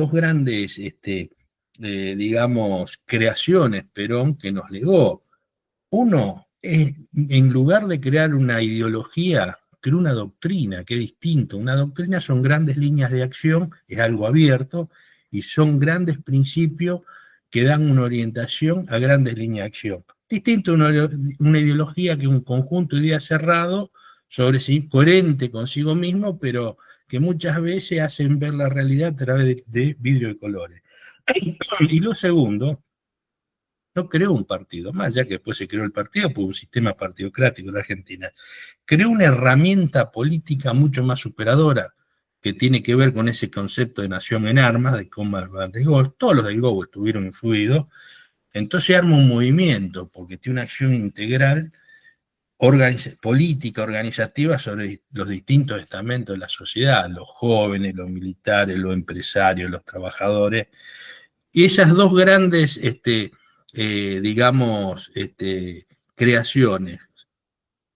digamos, creaciones Perón que nos legó. Uno, en lugar de crear una ideología, creó una doctrina, que es distinto. Una doctrina son grandes líneas de acción, es algo abierto, y son grandes principios que dan una orientación a grandes líneas de acción. Distinto a una ideología que es un conjunto de ideas cerrado, sobre sí, coherente consigo mismo, pero que muchas veces hacen ver la realidad a través de vidrio de colores. Y lo segundo, no creó un partido, más ya que después se creó el partido por un sistema partidocrático en la Argentina, creó una herramienta política mucho más superadora, que tiene que ver con ese concepto de nación en armas, de Comal Van de Gaulle. Todos los del Gaulle estuvieron influidos. Entonces arma un movimiento, porque tiene una acción integral, política, organizativa, sobre los distintos estamentos de la sociedad, los jóvenes, los militares, los empresarios, los trabajadores. Y esas dos grandes, digamos, creaciones,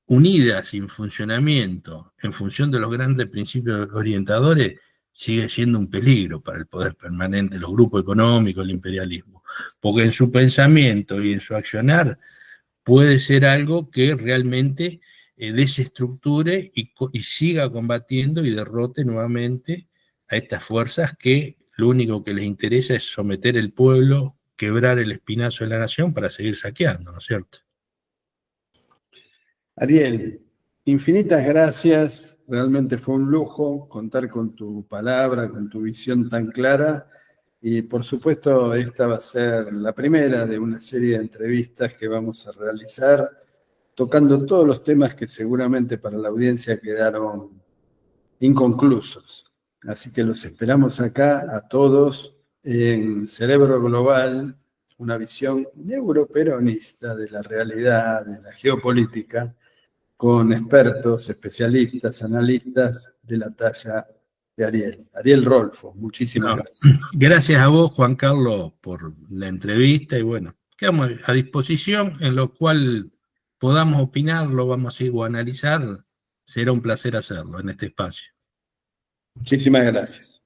unidas en funcionamiento, en función de los grandes principios orientadores, sigue siendo un peligro para el poder permanente, los grupos económicos, el imperialismo. Porque en su pensamiento y en su accionar puede ser algo que realmente desestructure y siga combatiendo y derrote nuevamente a estas fuerzas que lo único que les interesa es someter el pueblo, quebrar el espinazo de la nación para seguir saqueando, ¿no es cierto? Ariel, infinitas gracias. Realmente fue un lujo contar con tu palabra, con tu visión tan clara. Y por supuesto, esta va a ser la primera de una serie de entrevistas que vamos a realizar, tocando todos los temas que seguramente para la audiencia quedaron inconclusos. Así que los esperamos acá a todos en Cerebro Global, una visión neuroperonista de la realidad, de la geopolítica, con expertos, especialistas, analistas de la talla de Ariel. Ariel Rolfo, muchísimas gracias. Gracias a vos, Juan Carlos, por la entrevista y bueno, quedamos a disposición en lo cual podamos opinar, lo vamos a ir a analizar. Será un placer hacerlo en este espacio. Muchísimas gracias.